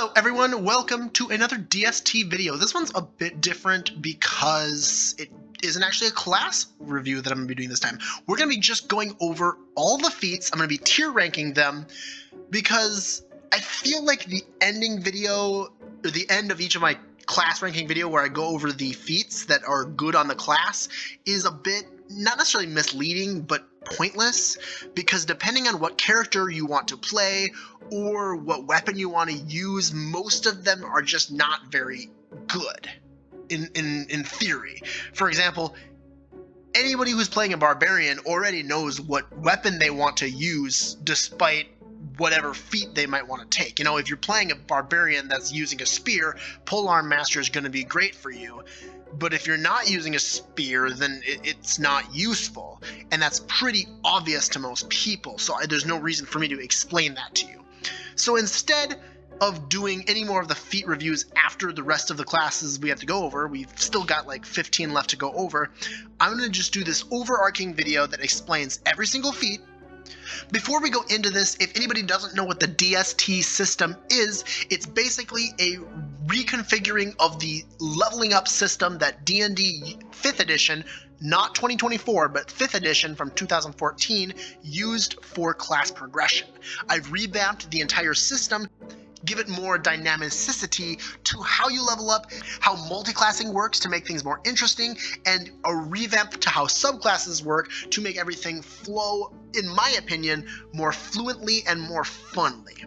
Hello everyone, welcome to another DST video. This one's a bit different because it isn't actually a class review that I'm going to be doing this time. We're going to be just going over all the feats. I'm going to be tier ranking them because I feel like the ending video, or the end of each of my class ranking video where I go over the feats that are good on the class, is a bit, not necessarily misleading, but pointless, because depending on what character you want to play or what weapon you want to use, most of them are just not very good in theory. For example, anybody who's playing a barbarian already knows what weapon they want to use despite whatever feat they might want to take. You know, if you're playing a barbarian that's using a spear, polearm master is going to be great for you. But if you're not using a spear, then it's not useful. And that's pretty obvious to most people, so there's no reason for me to explain that to you. So instead of doing any more of the feat reviews after the rest of the classes we have to go over, we've still got like 15 left to go over, I'm going to just do this overarching video that explains every single feat. Before we go into this, if anybody doesn't know what the DST system is, it's basically a reconfiguring of the leveling up system that D&D 5th edition, not 2024, but 5th edition from 2014, used for class progression. I've revamped the entire system, give it more dynamicity to how you level up, how multiclassing works to make things more interesting, and a revamp to how subclasses work to make everything flow, in my opinion, more fluently and more funly.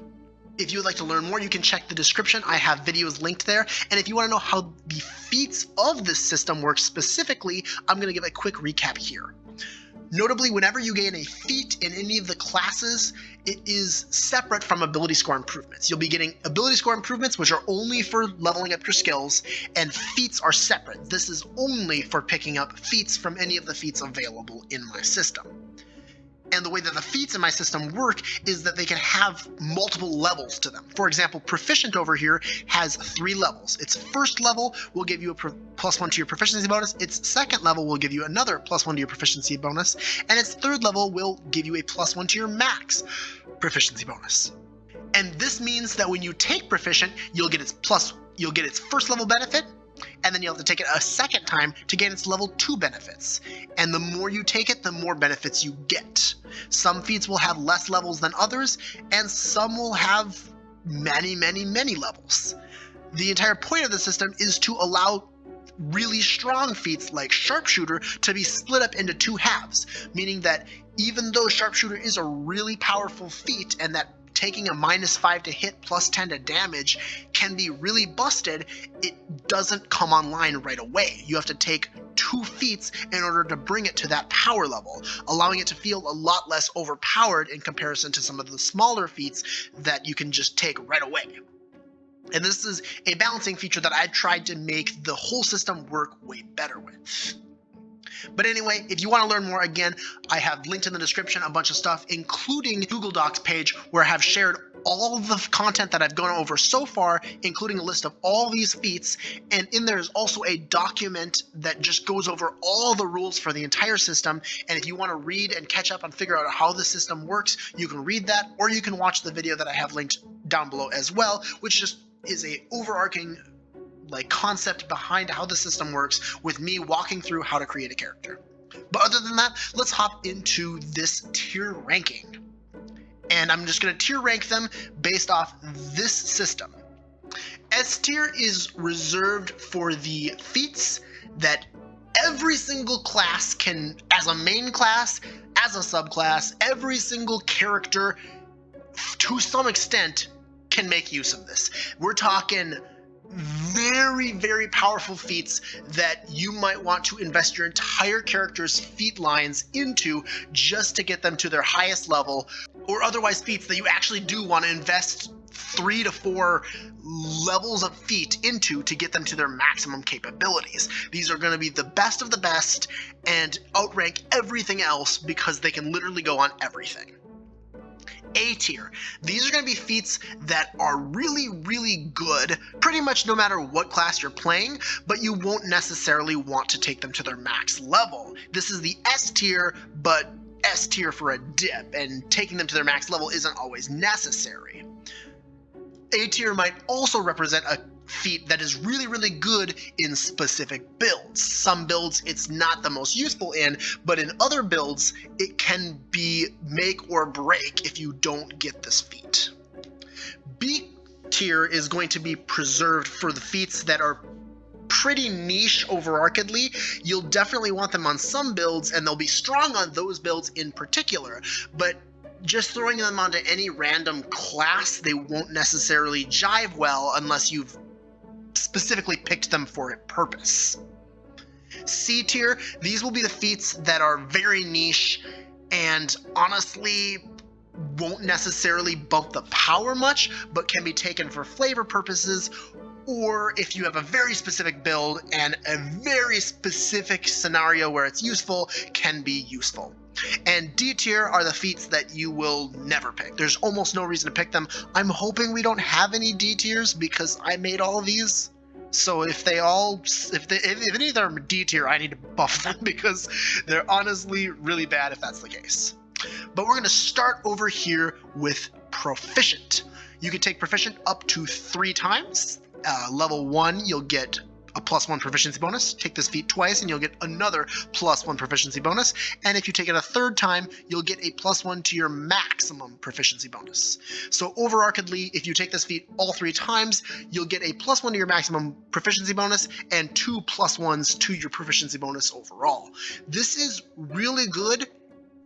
If you would like to learn more, you can check the description. I have videos linked there. And if you want to know how the feats of this system work specifically, I'm going to give a quick recap here. Notably, whenever you gain a feat in any of the classes, it is separate from ability score improvements. You'll be getting ability score improvements, which are only for leveling up your skills, and feats are separate. This is only for picking up feats from any of the feats available in my system. And the way that the feats in my system work is that they can have multiple levels to them. For example, Proficient over here has 3 levels. Its first level will give you a +1 to your proficiency bonus. Its second level will give you another +1 to your proficiency bonus. And its third level will give you a +1 to your max proficiency bonus. And this means that when you take Proficient, you'll get its first level benefit, and then you'll have to take it a second time to gain its level 2 benefits. And the more you take it, the more benefits you get. Some feats will have less levels than others, and some will have many levels. The entire point of the system is to allow really strong feats like Sharpshooter to be split up into 2 halves, meaning that even though Sharpshooter is a really powerful feat and that taking a -5 to hit +10 to damage can be really busted, it doesn't come online right away. You have to take 2 feats in order to bring it to that power level, allowing it to feel a lot less overpowered in comparison to some of the smaller feats that you can just take right away. And this is a balancing feature that I tried to make the whole system work way better with. But anyway, if you want to learn more, again, I have linked in the description a bunch of stuff, including Google Docs page where I have shared all the content that I've gone over so far, including a list of all these feats. And in there is also a document that just goes over all the rules for the entire system. And if you want to read and catch up and figure out how the system works, you can read that, or you can watch the video that I have linked down below as well, which just is a overarching concept behind how the system works with me walking through how to create a character. But other than that, let's hop into this tier ranking. And I'm just going to tier rank them based off this system. S tier is reserved for the feats that every single class can, as a main class, as a subclass, every single character to some extent can make use of this. We're talking very powerful feats that you might want to invest your entire character's feat lines into just to get them to their highest level, or otherwise feats that you actually do want to invest 3 to 4 levels of feat into to get them to their maximum capabilities. These are going to be the best of the best and outrank everything else because they can literally go on everything. A tier. These are going to be feats that are really good pretty much no matter what class you're playing, but you won't necessarily want to take them to their max level. This is the S tier, but S tier for a dip, and taking them to their max level isn't always necessary. A tier might also represent a feat that is really, really good in specific builds. Some builds it's not the most useful in, but in other builds it can be make or break if you don't get this feat. B tier is going to be preserved for the feats that are pretty niche overarchedly. You'll definitely want them on some builds, and they'll be strong on those builds in particular, but just throwing them onto any random class, they won't necessarily jive well unless you've specifically picked them for a purpose. C tier, these will be the feats that are very niche and honestly won't necessarily bump the power much, but can be taken for flavor purposes, or if you have a very specific build and a very specific scenario where it's useful, can be useful. And D tier are the feats that you will never pick. There's almost no reason to pick them. I'm hoping we don't have any D tiers because I made all of these. So if any of them are D tier, I need to buff them because they're honestly really bad if that's the case. But we're going to start over here with Proficient. You can take Proficient up to 3 times. Level 1, you'll get a +1 proficiency bonus. Take this feat twice and you'll get another +1 proficiency bonus. And if you take it a 3rd time, you'll get a +1 to your maximum proficiency bonus. So overarchedly, if you take this feat all 3 times, you'll get a +1 to your maximum proficiency bonus and 2 +1s to your proficiency bonus overall. This is really good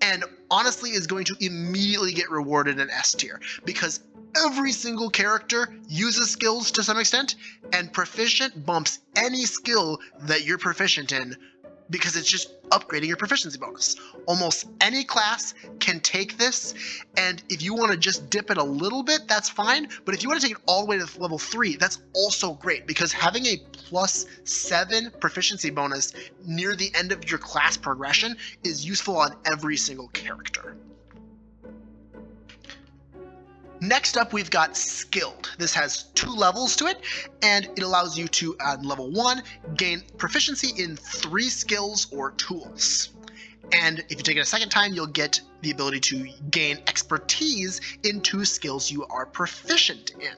and honestly is going to immediately get rewarded in S tier because every single character uses skills to some extent, and Proficient bumps any skill that you're proficient in because it's just upgrading your proficiency bonus. Almost any class can take this, and if you want to just dip it a little bit, that's fine, but if you want to take it all the way to level 3, that's also great because having a +7 proficiency bonus near the end of your class progression is useful on every single character. Next up, we've got Skilled. This has 2 levels to it, and it allows you to, on level 1, gain proficiency in 3 skills or tools. And if you take it a 2nd time, you'll get the ability to gain expertise in 2 skills you are proficient in.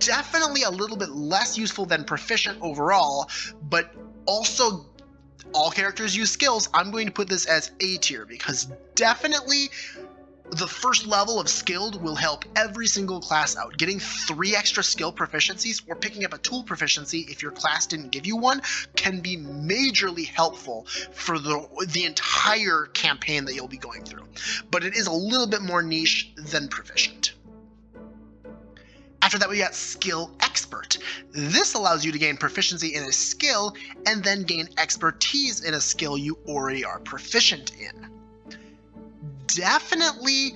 Definitely a little bit less useful than Proficient overall, but also all characters use skills. I'm going to put this as A tier because definitely the first level of Skilled will help every single class out. Getting 3 extra skill proficiencies or picking up a tool proficiency if your class didn't give you one can be majorly helpful for the entire campaign that you'll be going through. But it is a little bit more niche than Proficient. After that, we got Skill Expert. This allows you to gain proficiency in a skill and then gain expertise in a skill you already are proficient in. Definitely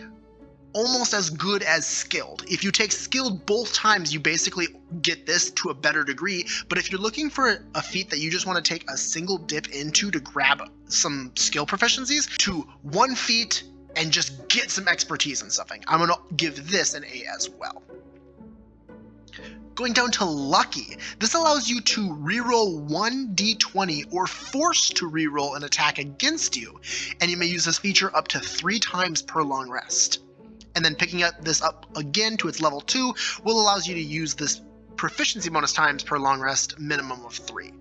almost as good as Skilled. If you take Skilled both times, you basically get this to a better degree, but if you're looking for a feat that you just want to take a single dip into to grab some skill proficiencies, to 1 feat and just get some expertise in something, I'm going to give this an A as well. Going down to Lucky, this allows you to reroll 1 d20 or force to reroll an attack against you, and you may use this feature up to 3 times per long rest. And then picking up this up again to its level 2 will allow you to use this proficiency bonus times per long rest, minimum of 3.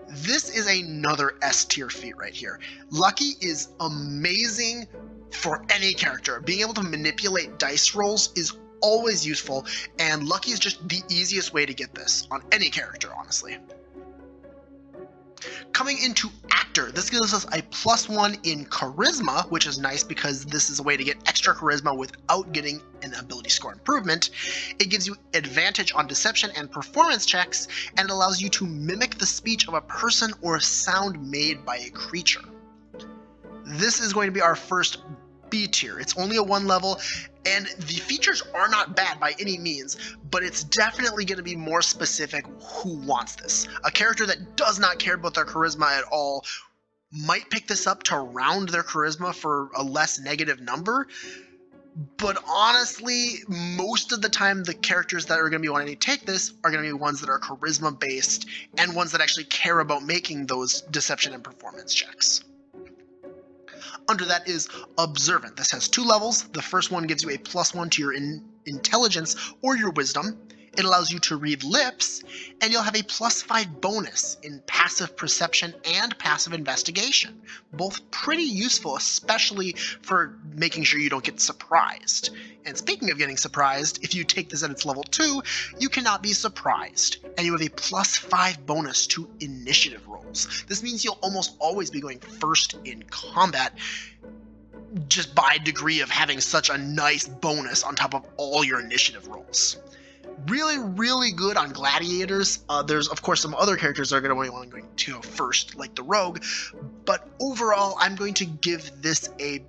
This is another S tier feat right here. Lucky is amazing for any character. Being able to manipulate dice rolls is always useful, and Lucky is just the easiest way to get this on any character, honestly. Coming into Actor, this gives us a +1 in Charisma, which is nice because this is a way to get extra Charisma without getting an ability score improvement. It gives you advantage on Deception and Performance checks, and it allows you to mimic the speech of a person or a sound made by a creature. This is going to be our first B tier. It's only a 1 level, and the features are not bad by any means, but it's definitely going to be more specific who wants this. A character that does not care about their charisma at all might pick this up to round their charisma for a less negative number, but honestly, most of the time the characters that are going to be wanting to take this are going to be ones that are charisma based and ones that actually care about making those deception and performance checks. Under that is Observant. This has 2 levels. The first one gives you a +1 to your intelligence or your wisdom. It allows you to read lips, and you'll have a +5 bonus in passive perception and passive investigation. Both pretty useful, especially for making sure you don't get surprised. And speaking of getting surprised, if you take this at its level 2, you cannot be surprised, and you have a +5 bonus to initiative rolls. This means you'll almost always be going first in combat, just by degree of having such a nice bonus on top of all your initiative rolls. Really good on gladiators. There's of course some other characters that are going to want to go first, like the rogue, but overall I'm going to give this a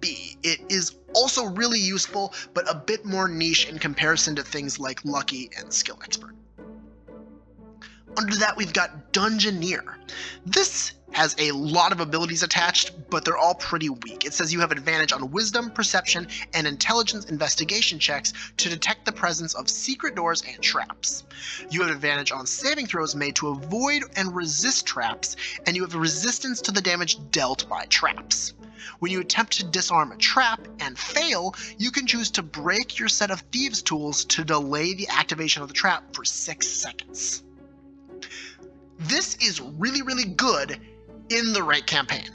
B. It is also really useful, but a bit more niche in comparison to things like lucky and skill expert. Under that we've got Dungeoneer. This has a lot of abilities attached, but they're all pretty weak. It says you have advantage on wisdom, perception, and intelligence investigation checks to detect the presence of secret doors and traps. You have advantage on saving throws made to avoid and resist traps, and you have a resistance to the damage dealt by traps. When you attempt to disarm a trap and fail, you can choose to break your set of thieves' tools to delay the activation of the trap for 6 seconds. This is really good in the right campaign.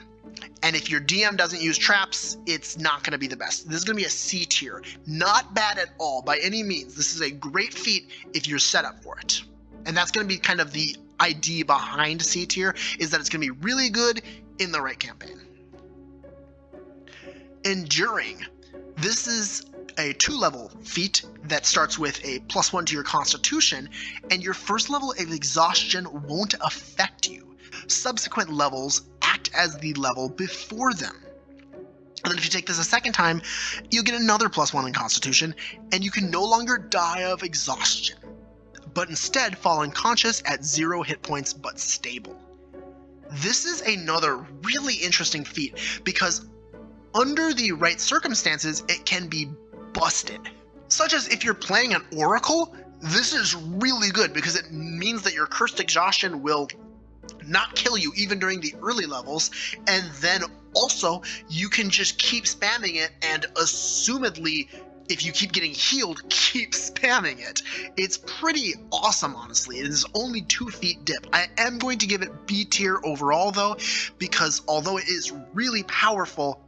And if your DM doesn't use traps, it's not going to be the best. This is going to be a C tier. Not bad at all by any means. This is a great feat if you're set up for it. And that's going to be kind of the idea behind C tier, is that it's going to be really good in the right campaign. Enduring. This is a 2-level feat that starts with a +1 to your constitution, and your first level of exhaustion won't affect you. Subsequent levels act as the level before them. And then if you take this a second time, you'll get another +1 in constitution, and you can no longer die of exhaustion, but instead fall unconscious at 0 hit points but stable. This is another really interesting feat because under the right circumstances, it can be busted. Such as if you're playing an oracle, this is really good because it means that your cursed exhaustion will not kill you even during the early levels, and then also you can just keep spamming it, and assumedly if you keep getting healed, keep spamming it. It's pretty awesome, honestly. It is only 2 feet dip. I am going to give it B tier overall though, because although it is really powerful,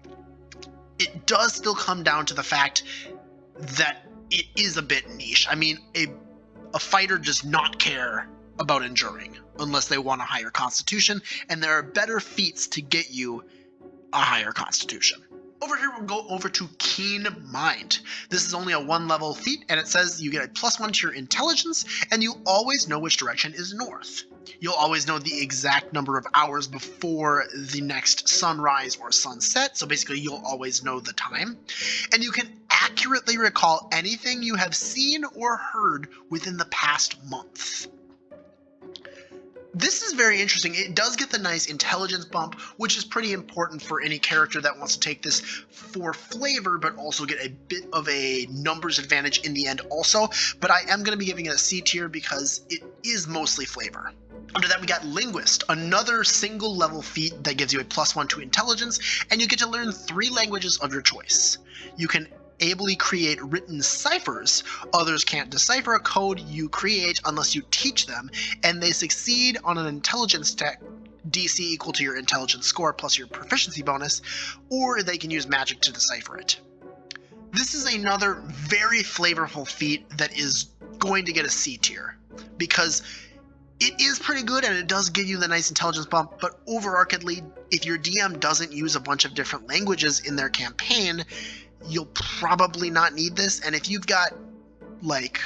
it does still come down to the fact that it is a bit niche. I mean, a fighter does not care about enduring unless they want a higher constitution, and there are better feats to get you a higher constitution. Over here, we'll go over to Keen Mind. This is only a 1-level feat, and it says you get a +1 to your intelligence, and you always know which direction is north. You'll always know the exact number of hours before the next sunrise or sunset, so basically you'll always know the time. And you can accurately recall anything you have seen or heard within the past month. This is very interesting. It does get the nice intelligence bump, which is pretty important for any character that wants to take this for flavor, but also get a bit of a numbers advantage in the end also. But I am going to be giving it a C tier because it is mostly flavor. Under that, we got Linguist, another single level feat that gives you a +1 to intelligence, and you get to learn 3 languages of your choice. You can ably create written ciphers. Others can't decipher a code you create unless you teach them, and they succeed on an intelligence check DC equal to your intelligence score plus your proficiency bonus, or they can use magic to decipher it. This is another very flavorful feat that is going to get a C tier because it is pretty good and it does give you the nice intelligence bump, but overarchedly, if your DM doesn't use a bunch of different languages in their campaign, you'll probably not need this. And if you've got like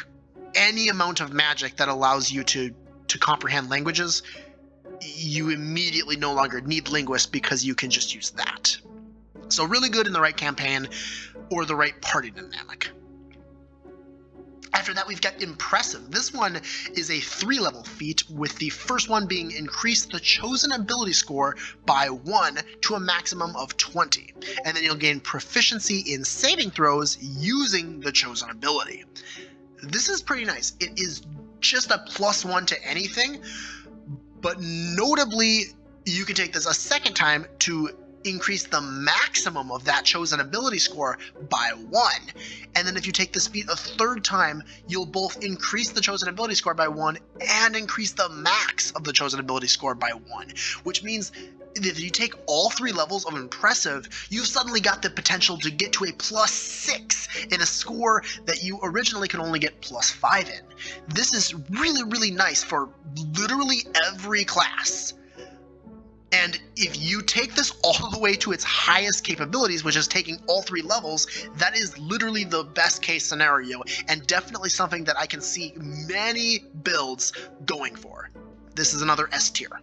any amount of magic that allows you to comprehend languages, you immediately no longer need Linguist because you can just use that. So really good in the right campaign or the right party dynamic. After that, we've got Impressive. This one is a 3-level feat, with the first one being increase the chosen ability score by 1 to a maximum of 20. And then you'll gain proficiency in saving throws using the chosen ability. This is pretty nice. It is just a +1 to anything, but notably, you can take this a second time to increase the maximum of that chosen ability score by 1. And then if you take this feat a third time, you'll both increase the chosen ability score by 1 and increase the max of the chosen ability score by 1, which means if you take all 3 levels of impressive, you've suddenly got the potential to get to a +6 in a score that you originally could only get +5 in. This is really, really nice for literally every class. And if you take this all the way to its highest capabilities, which is taking all 3 levels, that is literally the best case scenario, and definitely something that I can see many builds going for. This is another S tier.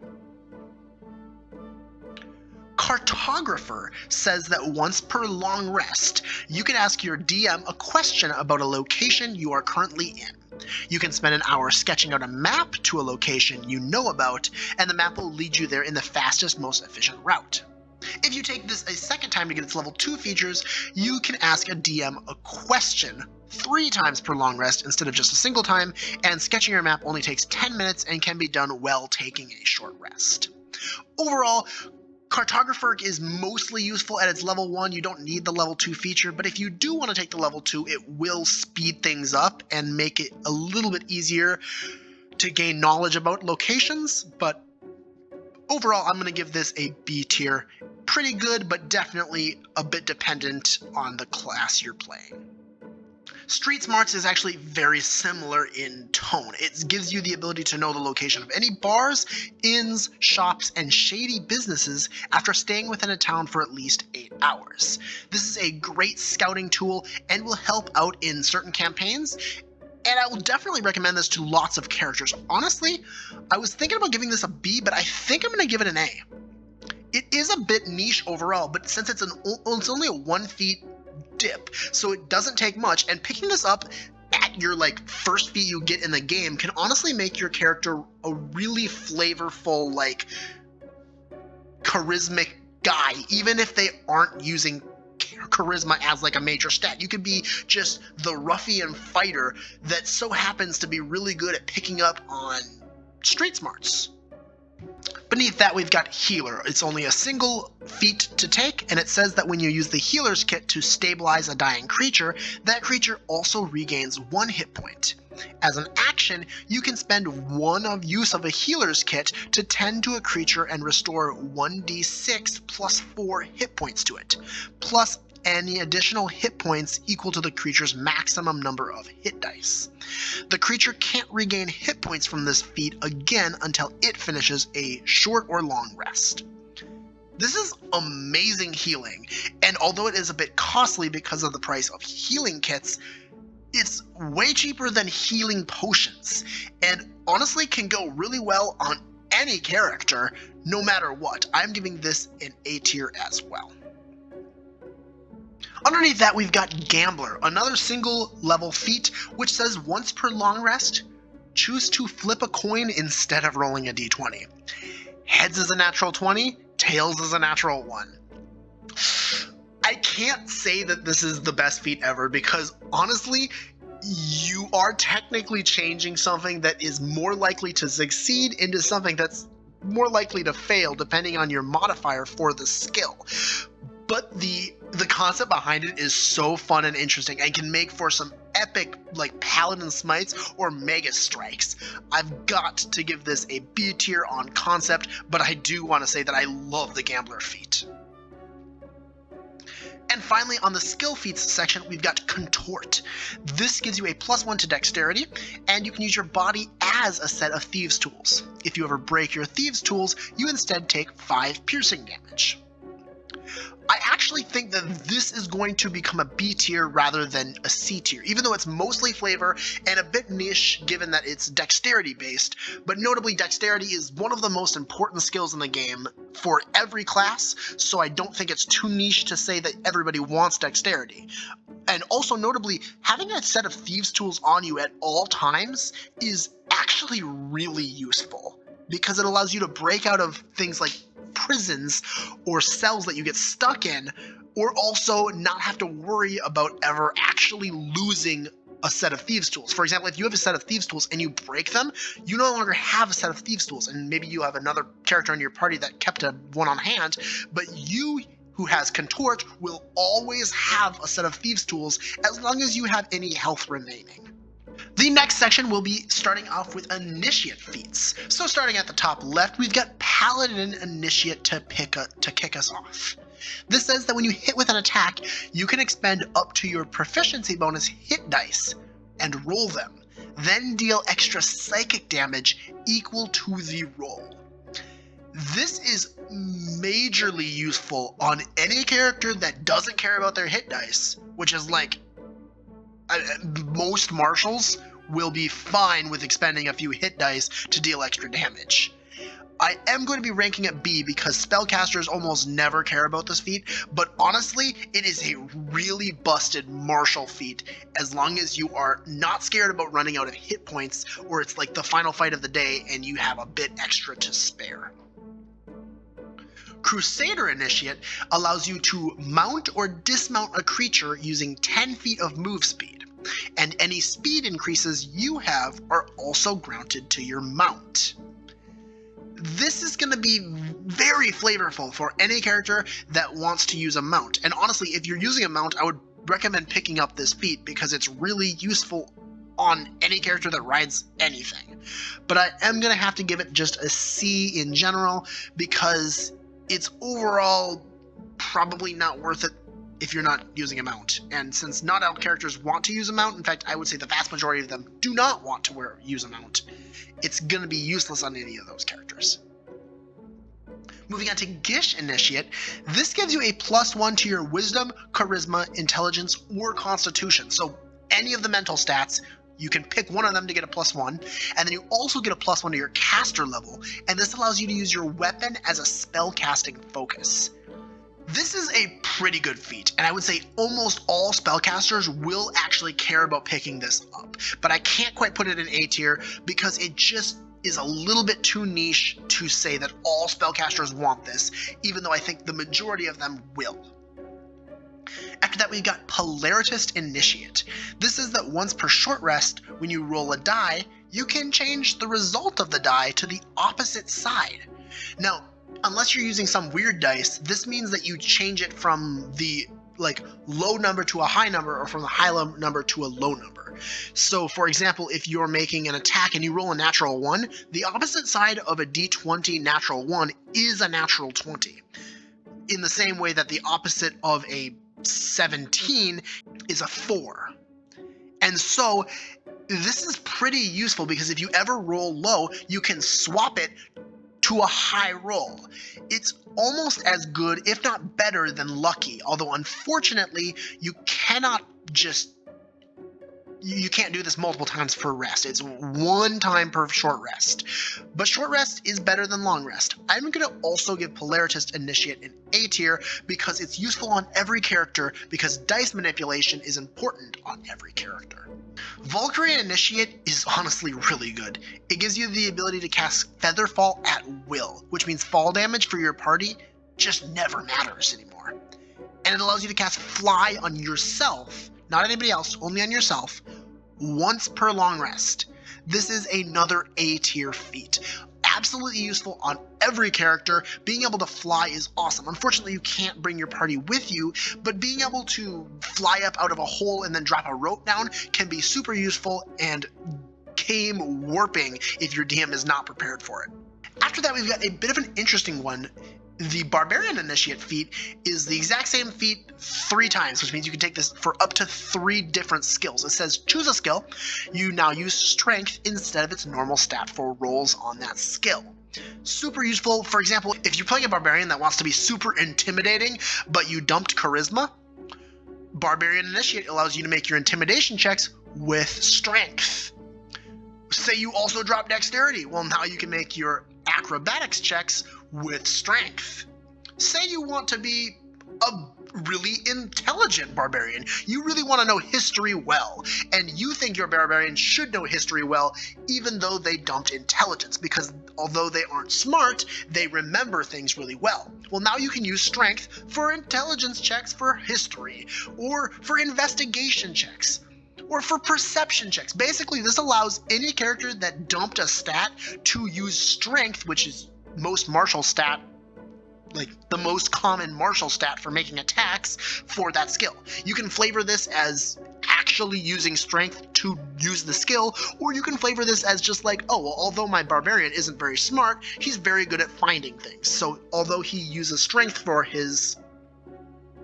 Cartographer says that once per long rest, you can ask your DM a question about a location you are currently in. You can spend an hour sketching out a map to a location you know about, and the map will lead you there in the fastest, most efficient route. If you take this a second time to get its level 2 features, you can ask a DM a question 3 times per long rest instead of just a single time, and sketching your map only takes 10 minutes and can be done while taking a short rest. Overall, Cartographer is mostly useful at its level 1. You don't need the level 2 feature, but if you do want to take the level 2, it will speed things up and make it a little bit easier to gain knowledge about locations. But overall, I'm going to give this a B tier. Pretty good, but definitely a bit dependent on the class you're playing. Street Smarts is actually very similar in tone. It gives you the ability to know the location of any bars, inns, shops, and shady businesses after staying within a town for at least 8 hours. This is a great scouting tool and will help out in certain campaigns, and I will definitely recommend this to lots of characters. Honestly, I was thinking about giving this a B, but I think I'm going to give it an A. It is a bit niche overall, but since it's only a 1 feat dip, so it doesn't take much, and picking this up at your first feat you get in the game can honestly make your character a really flavorful, charismatic guy, even if they aren't using charisma as a major stat. You could be just the ruffian fighter that so happens to be really good at picking up on street smarts. Beneath that, we've got Healer. It's only a single feat to take, and it says that when you use the Healer's Kit to stabilize a dying creature, that creature also regains 1 hit point. As an action, you can spend 1 use of a Healer's Kit to tend to a creature and restore 1d6 plus 4 hit points to it, plus any additional hit points equal to the creature's maximum number of hit dice. The creature can't regain hit points from this feat again until it finishes a short or long rest. This is amazing healing, and although it is a bit costly because of the price of healing kits, it's way cheaper than healing potions, and honestly can go really well on any character, no matter what. I'm giving this an A tier as well. Underneath that, we've got Gambler, another single level feat, which says once per long rest, choose to flip a coin instead of rolling a d20. Heads is a natural 20, tails is a natural 1. I can't say that this is the best feat ever because honestly, you are technically changing something that is more likely to succeed into something that's more likely to fail depending on your modifier for the skill. But the concept behind it is so fun and interesting and can make for some epic paladin smites or mega strikes. I've got to give this a B tier on concept, but I do want to say that I love the Gambler feat. And finally, on the skill feats section, we've got Contort. This gives you a +1 to dexterity, and you can use your body as a set of thieves' tools. If you ever break your thieves' tools, you instead take 5 piercing damage. I actually think that this is going to become a B tier rather than a C tier, even though it's mostly flavor and a bit niche given that it's dexterity based, but notably dexterity is one of the most important skills in the game for every class, so I don't think it's too niche to say that everybody wants dexterity. And also notably, having a set of thieves' tools on you at all times is actually really useful, because it allows you to break out of things like prisons or cells that you get stuck in, or also not have to worry about ever actually losing a set of thieves tools. For example, if you have a set of thieves tools and you break them, you no longer have a set of thieves tools, and maybe you have another character in your party that kept one on hand, but you who has Contort will always have a set of Thieves tools as long as you have any health remaining. The next section will be starting off with Initiate feats. So starting at the top left, we've got Paladin Initiate to kick us off. This says that when you hit with an attack, you can expend up to your proficiency bonus hit dice and roll them, then deal extra psychic damage equal to the roll. This is majorly useful on any character that doesn't care about their hit dice, which is like most marshals will be fine with expending a few hit dice to deal extra damage. I am going to be ranking it B because spellcasters almost never care about this feat, but honestly, it is a really busted martial feat as long as you are not scared about running out of hit points, or it's like the final fight of the day and you have a bit extra to spare. Crusader Initiate allows you to mount or dismount a creature using 10 feet of move speed, and any speed increases you have are also granted to your mount. This is going to be very flavorful for any character that wants to use a mount, and honestly, if you're using a mount, I would recommend picking up this feat because it's really useful on any character that rides anything. But I am going to have to give it just a C in general because it's overall probably not worth it if you're not using a mount. And since not all characters want to use a mount, in fact, I would say the vast majority of them do not want to use a mount, it's going to be useless on any of those characters. Moving on to Gish Initiate, this gives you a +1 to your Wisdom, Charisma, Intelligence, or Constitution. So any of the mental stats, you can pick one of them to get a +1, and then you also get a +1 to your caster level, and this allows you to use your weapon as a spellcasting focus. This is a pretty good feat, and I would say almost all spellcasters will actually care about picking this up, but I can't quite put it in A tier because it just is a little bit too niche to say that all spellcasters want this, even though I think the majority of them will. After that, we've got Polaritist Initiate. This is that once per short rest, when you roll a die, you can change the result of the die to the opposite side. Now, unless you're using some weird dice, this means that you change it from the low number to a high number, or from the high number to a low number. So for example, if you're making an attack and you roll a natural 1, the opposite side of a d20 natural 1 is a natural 20. In the same way that the opposite of a 17 is a 4. And so this is pretty useful because if you ever roll low, you can swap it to a high roll. It's almost as good, if not better, than lucky, although unfortunately you can't do this multiple times per rest. It's one time per short rest. But short rest is better than long rest. I'm going to also give Polaritist Initiate an A tier because it's useful on every character, because dice manipulation is important on every character. Valkyrie Initiate is honestly really good. It gives you the ability to cast Featherfall at will, which means fall damage for your party just never matters anymore. And it allows you to cast Fly on yourself, not anybody else, only on yourself, once per long rest. This is another A tier feat. Absolutely useful on every character. Being able to fly is awesome. Unfortunately, you can't bring your party with you, but being able to fly up out of a hole and then drop a rope down can be super useful and game warping if your DM is not prepared for it. After that, we've got a bit of an interesting one. The Barbarian Initiate feat is the exact same feat 3 times, which means you can take this for up to 3 different skills. It says choose a skill. You now use Strength instead of its normal stat for rolls on that skill. Super useful. For example, if you're playing a Barbarian that wants to be super intimidating, but you dumped Charisma, Barbarian Initiate allows you to make your intimidation checks with Strength. Say you also drop Dexterity. Well, now you can make your acrobatics checks with Strength. Say you want to be a really intelligent barbarian. You really want to know history well, and you think your barbarian should know history well, even though they dumped intelligence, because although they aren't smart, they remember things really well. Well, now you can use Strength for intelligence checks for history, or for investigation checks, or for perception checks. Basically, this allows any character that dumped a stat to use Strength, which is most martial stat like the most common martial stat for making attacks for that skill. You can flavor this as actually using strength to use the skill, or you can flavor this as just like, oh, well, although my barbarian isn't very smart, he's very good at finding things. So although he uses strength for his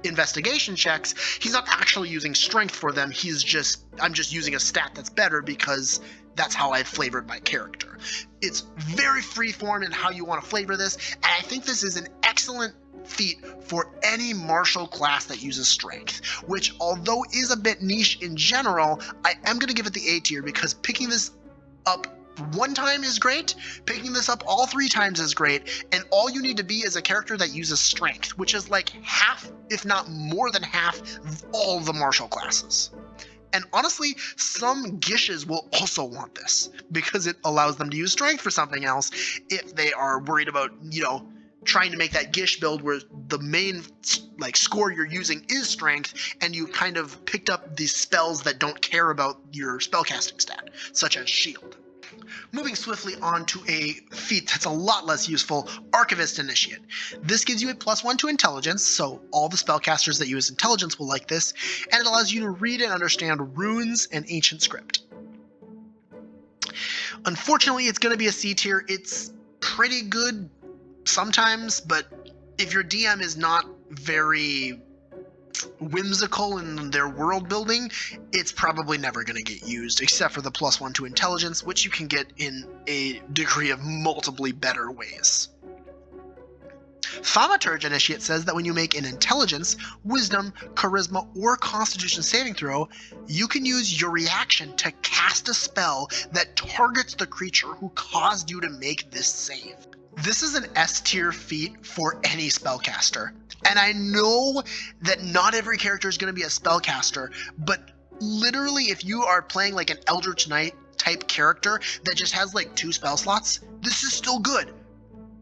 investigation checks, he's not actually using strength for them. I'm just using a stat that's better because that's how I've flavored my character. It's very freeform in how you want to flavor this, and I think this is an excellent feat for any martial class that uses strength, which although is a bit niche in general, I am going to give it the A tier because picking this up one time is great, picking this up all 3 times is great, and all you need to be is a character that uses strength, which is like half, if not more than half, of all the martial classes. And honestly, some Gishes will also want this, because it allows them to use strength for something else if they are worried about, trying to make that Gish build where the main score you're using is strength, and you kind of picked up these spells that don't care about your spellcasting stat, such as Shield. Moving swiftly on to a feat that's a lot less useful, Archivist Initiate. This gives you a +1 to intelligence, so all the spellcasters that use intelligence will like this, and it allows you to read and understand runes and ancient script. Unfortunately, it's going to be a C tier. It's pretty good sometimes, but if your DM is not very whimsical in their world building, it's probably never going to get used, except for the +1 to intelligence, which you can get in a degree of multiply better ways. Thaumaturge Initiate says that when you make an intelligence, wisdom, charisma, or constitution saving throw, you can use your reaction to cast a spell that targets the creature who caused you to make this save. This is an S tier feat for any spellcaster. And I know that not every character is going to be a spellcaster, but literally if you are playing like an Eldritch Knight type character that just has like 2 spell slots, this is still good.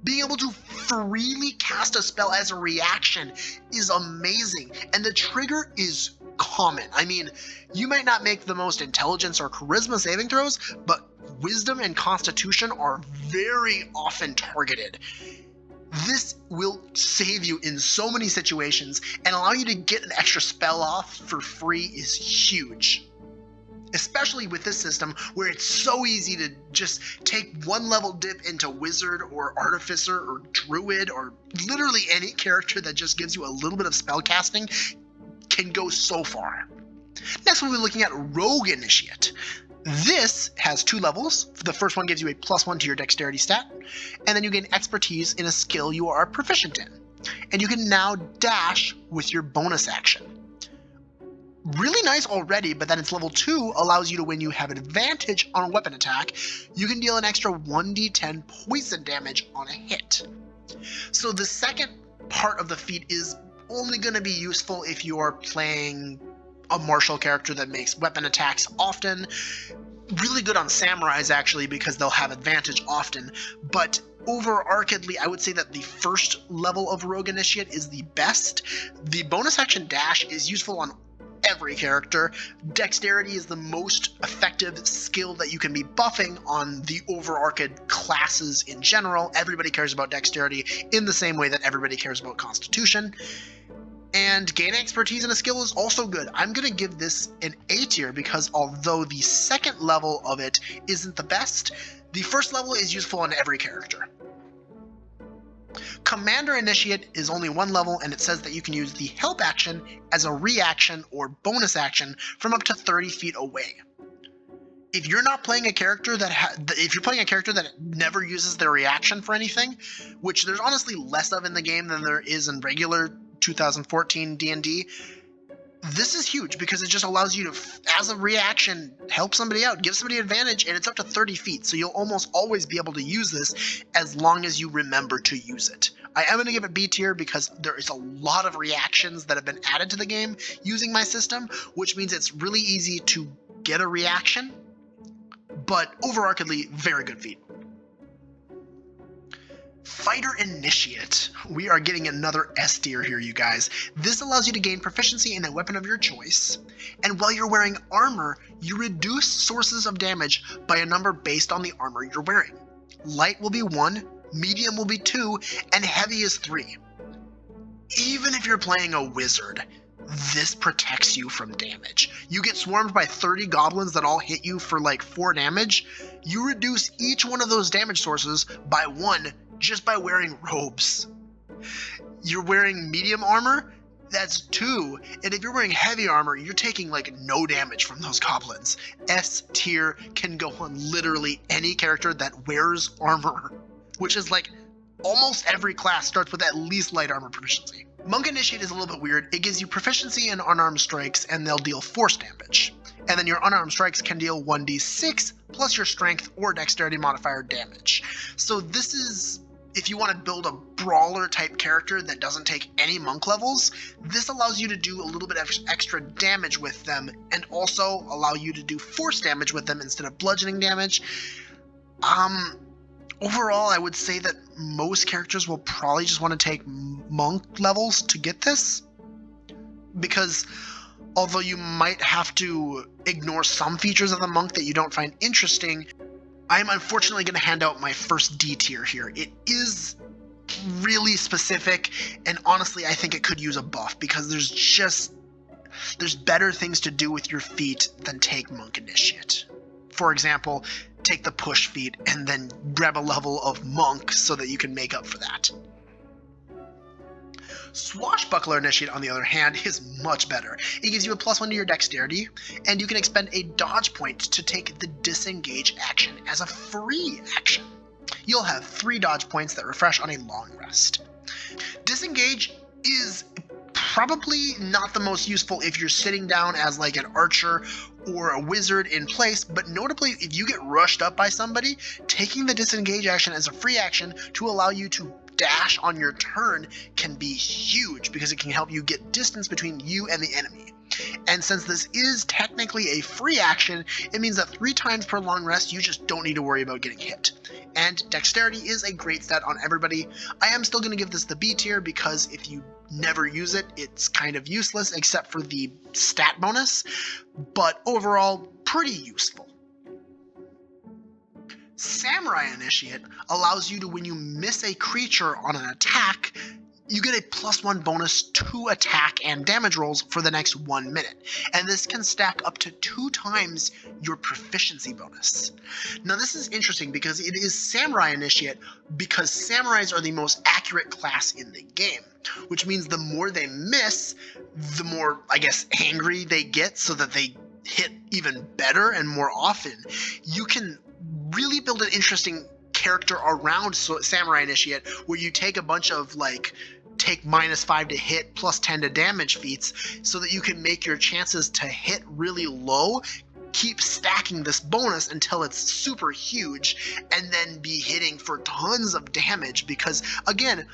Being able to freely cast a spell as a reaction is amazing, and the trigger is common. I mean, you might not make the most intelligence or charisma saving throws, but wisdom and constitution are very often targeted. This will save you in so many situations, and allow you to get an extra spell off for free is huge. Especially with this system where it's so easy to just take 1 level dip into wizard or artificer or druid, or literally any character that just gives you a little bit of spell casting can go so far. Next we'll be looking at Rogue Initiate. This has 2 levels. The first one gives you a +1 to your dexterity stat, and then you gain expertise in a skill you are proficient in. And you can now dash with your bonus action. Really nice already, but then its level 2 allows you to, when you have an advantage on a weapon attack, you can deal an extra 1d10 poison damage on a hit. So the second part of the feat is only going to be useful if you are playing a martial character that makes weapon attacks often. Really good on samurais actually, because they'll have advantage often, but overarchedly I would say that the first level of Rogue Initiate is the best. The bonus action dash is useful on every character. Dexterity is the most effective skill that you can be buffing on the overarched classes in general. Everybody cares about dexterity in the same way that everybody cares about constitution. And gaining expertise in a skill is also good. I'm going to give this an A tier because although the second level of it isn't the best, the first level is useful on every character. Commander Initiate is only 1 level, and it says that you can use the help action as a reaction or bonus action from up to 30 feet away. If you're not playing a character if you're playing a character that never uses their reaction for anything, which there's honestly less of in the game than there is in regular 2014 D&D, this is huge because it just allows you to, as a reaction, help somebody out, give somebody advantage, and it's up to 30 feet, so you'll almost always be able to use this as long as you remember to use it. I am going to give it B tier because there is a lot of reactions that have been added to the game using my system, which means it's really easy to get a reaction, but overarchedly, very good feat. Fighter Initiate. We are getting another S tier here, you guys. This allows you to gain proficiency in a weapon of your choice, and while you're wearing armor, you reduce sources of damage by a number based on the armor you're wearing. Light will be 1, medium will be 2, and heavy is 3. Even if you're playing a wizard, this protects you from damage. You get swarmed by 30 goblins that all hit you for like 4 damage. You reduce each one of those damage sources by 1 just by wearing robes. You're wearing medium armor, that's 2. And if you're wearing heavy armor, you're taking like no damage from those goblins. S tier can go on literally any character that wears armor, which is like almost every class starts with at least light armor proficiency. Monk Initiate is a little bit weird. It gives you proficiency in unarmed strikes and they'll deal force damage. And then your unarmed strikes can deal 1d6 plus your strength or dexterity modifier damage. So this is, if you want to build a brawler type character that doesn't take any monk levels, this allows you to do a little bit of extra damage with them and also allow you to do force damage with them instead of bludgeoning damage. Overall, I would say that most characters will probably just want to take monk levels to get this, because although you might have to ignore some features of the monk that you don't find interesting, I'm unfortunately going to hand out my first D tier here. It is really specific, and honestly, I think it could use a buff, because there's better things to do with your feat than take Monk Initiate. For example, take the push feat and then grab a level of monk so that you can make up for that. Swashbuckler Initiate, on the other hand, is much better. It gives you a +1 to your dexterity, and you can expend a dodge point to take the disengage action as a free action. You'll have 3 dodge points that refresh on a long rest. Disengage is probably not the most useful if you're sitting down as like an archer or a wizard in place, but notably if you get rushed up by somebody, taking the disengage action as a free action to allow you to dash on your turn can be huge, because it can help you get distance between you and the enemy. And since this is technically a free action, it means that 3 times per long rest you just don't need to worry about getting hit. And dexterity is a great stat on everybody. I am still going to give this the B tier, because if you never use it, it's kind of useless except for the stat bonus, but overall pretty useful. Samurai Initiate allows you to, when you miss a creature on an attack, you get a +1 bonus to attack and damage rolls for the next 1 minute, and this can stack up to 2 times your proficiency bonus. Now this is interesting because it is Samurai Initiate, because samurais are the most accurate class in the game, which means the more they miss, the more, I guess, angry they get so that they hit even better and more often. You can really build an interesting character around Samurai Initiate, where you take a bunch of like take -5 to hit, +10 to damage feats, so that you can make your chances to hit really low, keep stacking this bonus until it's super huge, and then be hitting for tons of damage, because again,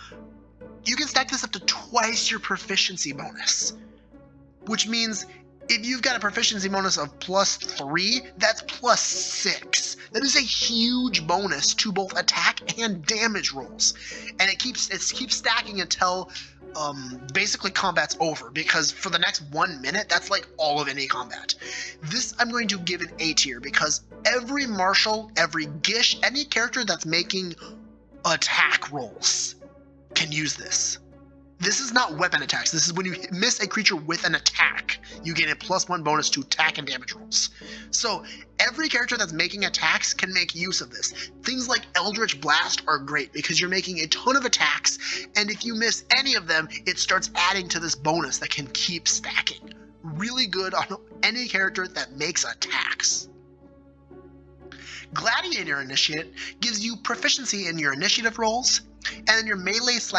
you can stack this up to twice your proficiency bonus, which means if you've got a proficiency bonus of +3, that's +6. That is a huge bonus to both attack and damage rolls. And it keeps stacking until basically combat's over, because for the next 1 minute, that's like all of any combat. This I'm going to give an A tier, because every martial, every gish, any character that's making attack rolls can use this. This is not weapon attacks. This is when you miss a creature with an attack, you get a +1 bonus to attack and damage rolls. So every character that's making attacks can make use of this. Things like Eldritch Blast are great because you're making a ton of attacks, and if you miss any of them, it starts adding to this bonus that can keep stacking. Really good on any character that makes attacks. Gladiator Initiate gives you proficiency in your initiative rolls, and then your melee /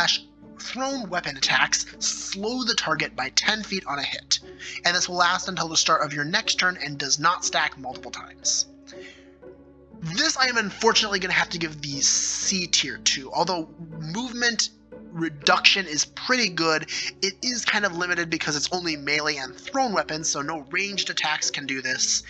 thrown weapon attacks slow the target by 10 feet on a hit, and this will last until the start of your next turn and does not stack multiple times. This I am unfortunately going to have to give the C tier to, although movement reduction is pretty good. It is kind of limited because it's only melee and thrown weapons, so no ranged attacks can do this,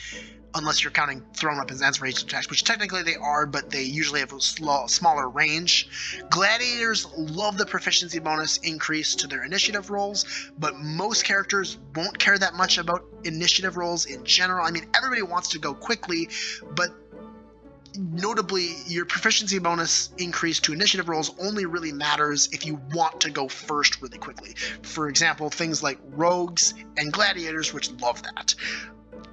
unless you're counting thrown weapons as ranged attacks, which technically they are, but they usually have a smaller range. Gladiators love the proficiency bonus increase to their initiative rolls, but most characters won't care that much about initiative rolls in general. I mean, everybody wants to go quickly, but Notably, your proficiency bonus increase to initiative rolls only really matters if you want to go first really quickly. For example, things like rogues and gladiators, which love that.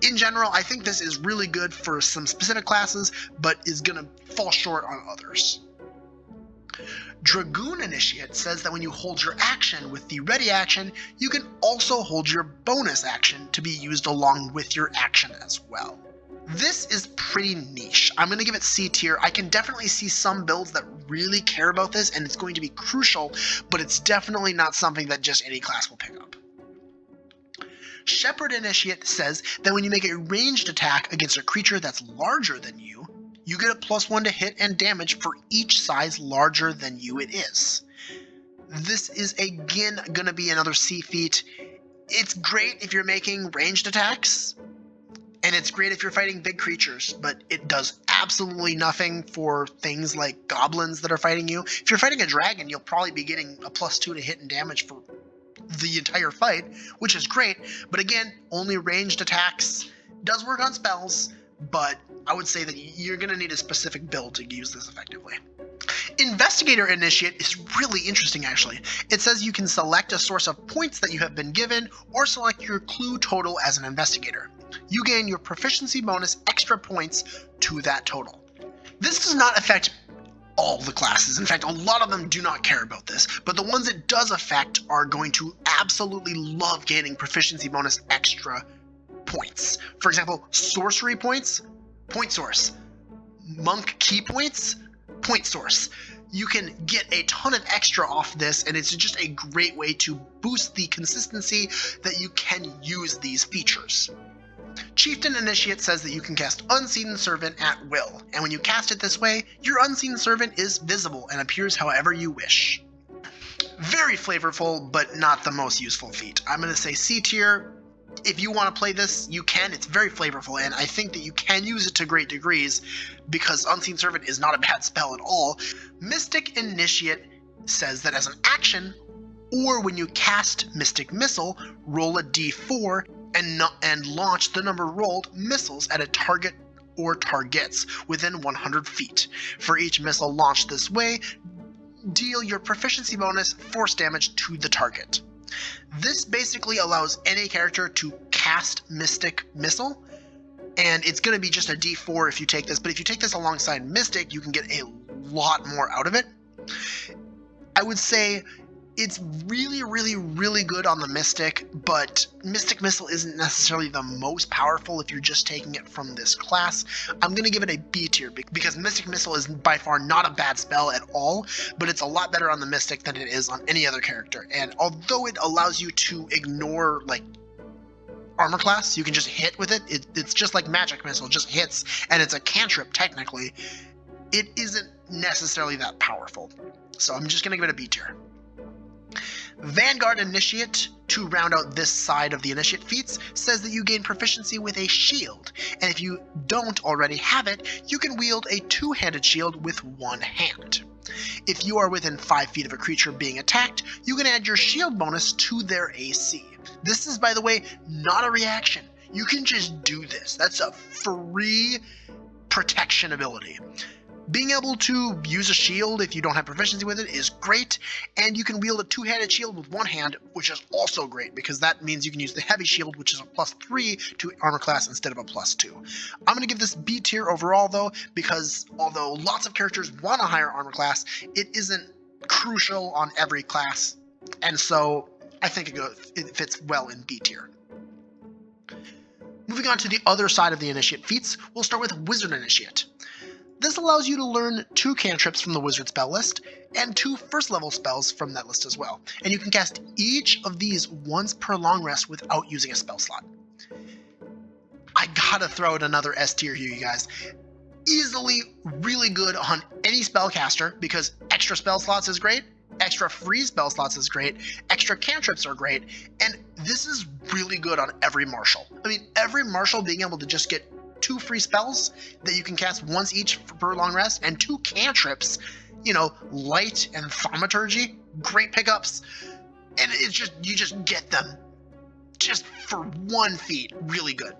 In general, I think this is really good for some specific classes, but is going to fall short on others. Dragoon Initiate says that when you hold your action with the ready action, you can also hold your bonus action to be used along with your action as well. This is pretty niche. I'm going to give it C tier. I can definitely see some builds that really care about this, and it's going to be crucial, but it's definitely not something that just any class will pick up. Shepherd Initiate says that when you make a ranged attack against a creature that's larger than you, you get a +1 to hit and damage for each size larger than you it is. This is again going to be another C feat. It's great if you're making ranged attacks, and it's great if you're fighting big creatures, but it does absolutely nothing for things like goblins that are fighting you. If you're fighting a dragon, you'll probably be getting a +2 to hit and damage for the entire fight, which is great. But again, only ranged attacks. Does work on spells, but I would say that you're going to need a specific build to use this effectively. Investigator Initiate is really interesting, actually. It says you can select a source of points that you have been given, or select your clue total as an investigator. You gain your proficiency bonus extra points to that total. This does not affect all the classes. In fact, a lot of them do not care about this, but the ones it does affect are going to absolutely love gaining proficiency bonus extra points. For example, sorcery points, point source. Monk key points, point source. You can get a ton of extra off this, and it's just a great way to boost the consistency that you can use these features. Chieftain Initiate says that you can cast Unseen Servant at will, and when you cast it this way, your Unseen Servant is visible and appears however you wish. Very flavorful, but not the most useful feat. I'm going to say C tier. If you want to play this, you can. It's very flavorful, and I think that you can use it to great degrees, because Unseen Servant is not a bad spell at all. Mystic Initiate says that as an action, or when you cast Mystic Missile, roll a d4 and launch the number rolled missiles at a target or targets within 100 feet. For each missile launched this way, deal your proficiency bonus force damage to the target. This basically allows any character to cast Mystic Missile, and it's going to be just a d4 if you take this, but if you take this alongside Mystic, you can get a lot more out of it. I would say it's really, really, really good on the Mystic, but Mystic Missile isn't necessarily the most powerful if you're just taking it from this class. I'm going to give it a B tier because Mystic Missile is by far not a bad spell at all, but it's a lot better on the Mystic than it is on any other character. And although it allows you to ignore, like, armor class, you can just hit with it. It's just like Magic Missile, just hits, and it's a cantrip technically. It isn't necessarily that powerful. So I'm just going to give it a B tier. Vanguard Initiate, to round out this side of the Initiate feats, says that you gain proficiency with a shield, and if you don't already have it, you can wield a two-handed shield with one hand. If you are within 5 feet of a creature being attacked, you can add your shield bonus to their AC. This is, by the way, not a reaction. You can just do this. That's a free protection ability. Being able to use a shield if you don't have proficiency with it is great, and you can wield a two-handed shield with one hand, which is also great, because that means you can use the heavy shield, which is a +3 to armor class instead of a +2. I'm going to give this B tier overall, though, because although lots of characters want a higher armor class, it isn't crucial on every class, and so I think it fits well in B tier. Moving on to the other side of the Initiate feats, we'll start with Wizard Initiate. This allows you to learn 2 cantrips from the wizard spell list, and 2 first level spells from that list as well. And you can cast each of these once per long rest without using a spell slot. I gotta throw out another S tier here, you guys. Easily really good on any spellcaster, because extra spell slots is great, extra free spell slots is great, extra cantrips are great, and this is really good on every martial. I mean, every martial being able to just get 2 free spells that you can cast once each per long rest, and 2 cantrips, you know, light and thaumaturgy, great pickups, and it's just, you just get them just for 1 feat, really good.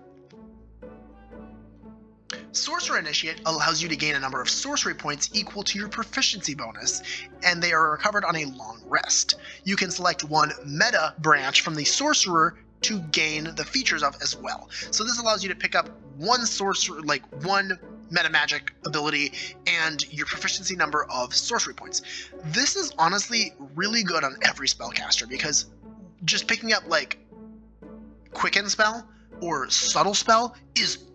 Sorcerer Initiate allows you to gain a number of sorcery points equal to your proficiency bonus, and they are recovered on a long rest. You can select one meta branch from the Sorcerer to gain the features of as well. So this allows you to pick up one sorcerer, like one meta magic ability and your proficiency number of sorcery points. This is honestly really good on every spellcaster because just picking up like Quicken Spell or Subtle Spell is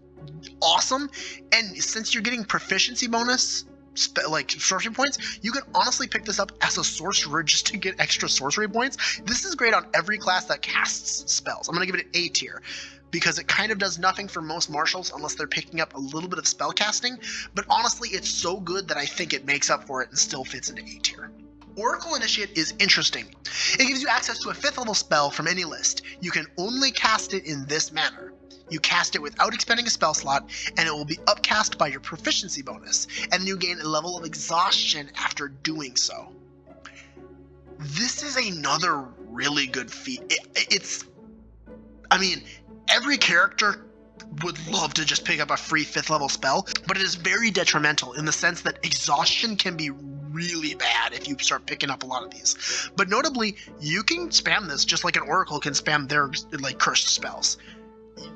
awesome, and since you're getting proficiency bonus like sorcery points, you can honestly pick this up as a sorcerer just to get extra sorcery points. This is great on every class that casts spells. I'm gonna give it an A tier because it kind of does nothing for most martials unless they're picking up a little bit of spell casting, but honestly it's so good that I think it makes up for it and still fits into A tier. Oracle Initiate is interesting. It gives you access to a 5th level spell from any list. You can only cast it in this manner. You cast it without expending a spell slot, and it will be upcast by your proficiency bonus, and then you gain a level of exhaustion after doing so. This is another really good feat. I mean, every character would love to just pick up a free 5th level spell, but it is very detrimental in the sense that exhaustion can be really bad if you start picking up a lot of these. But notably, you can spam this just like an Oracle can spam their like cursed spells.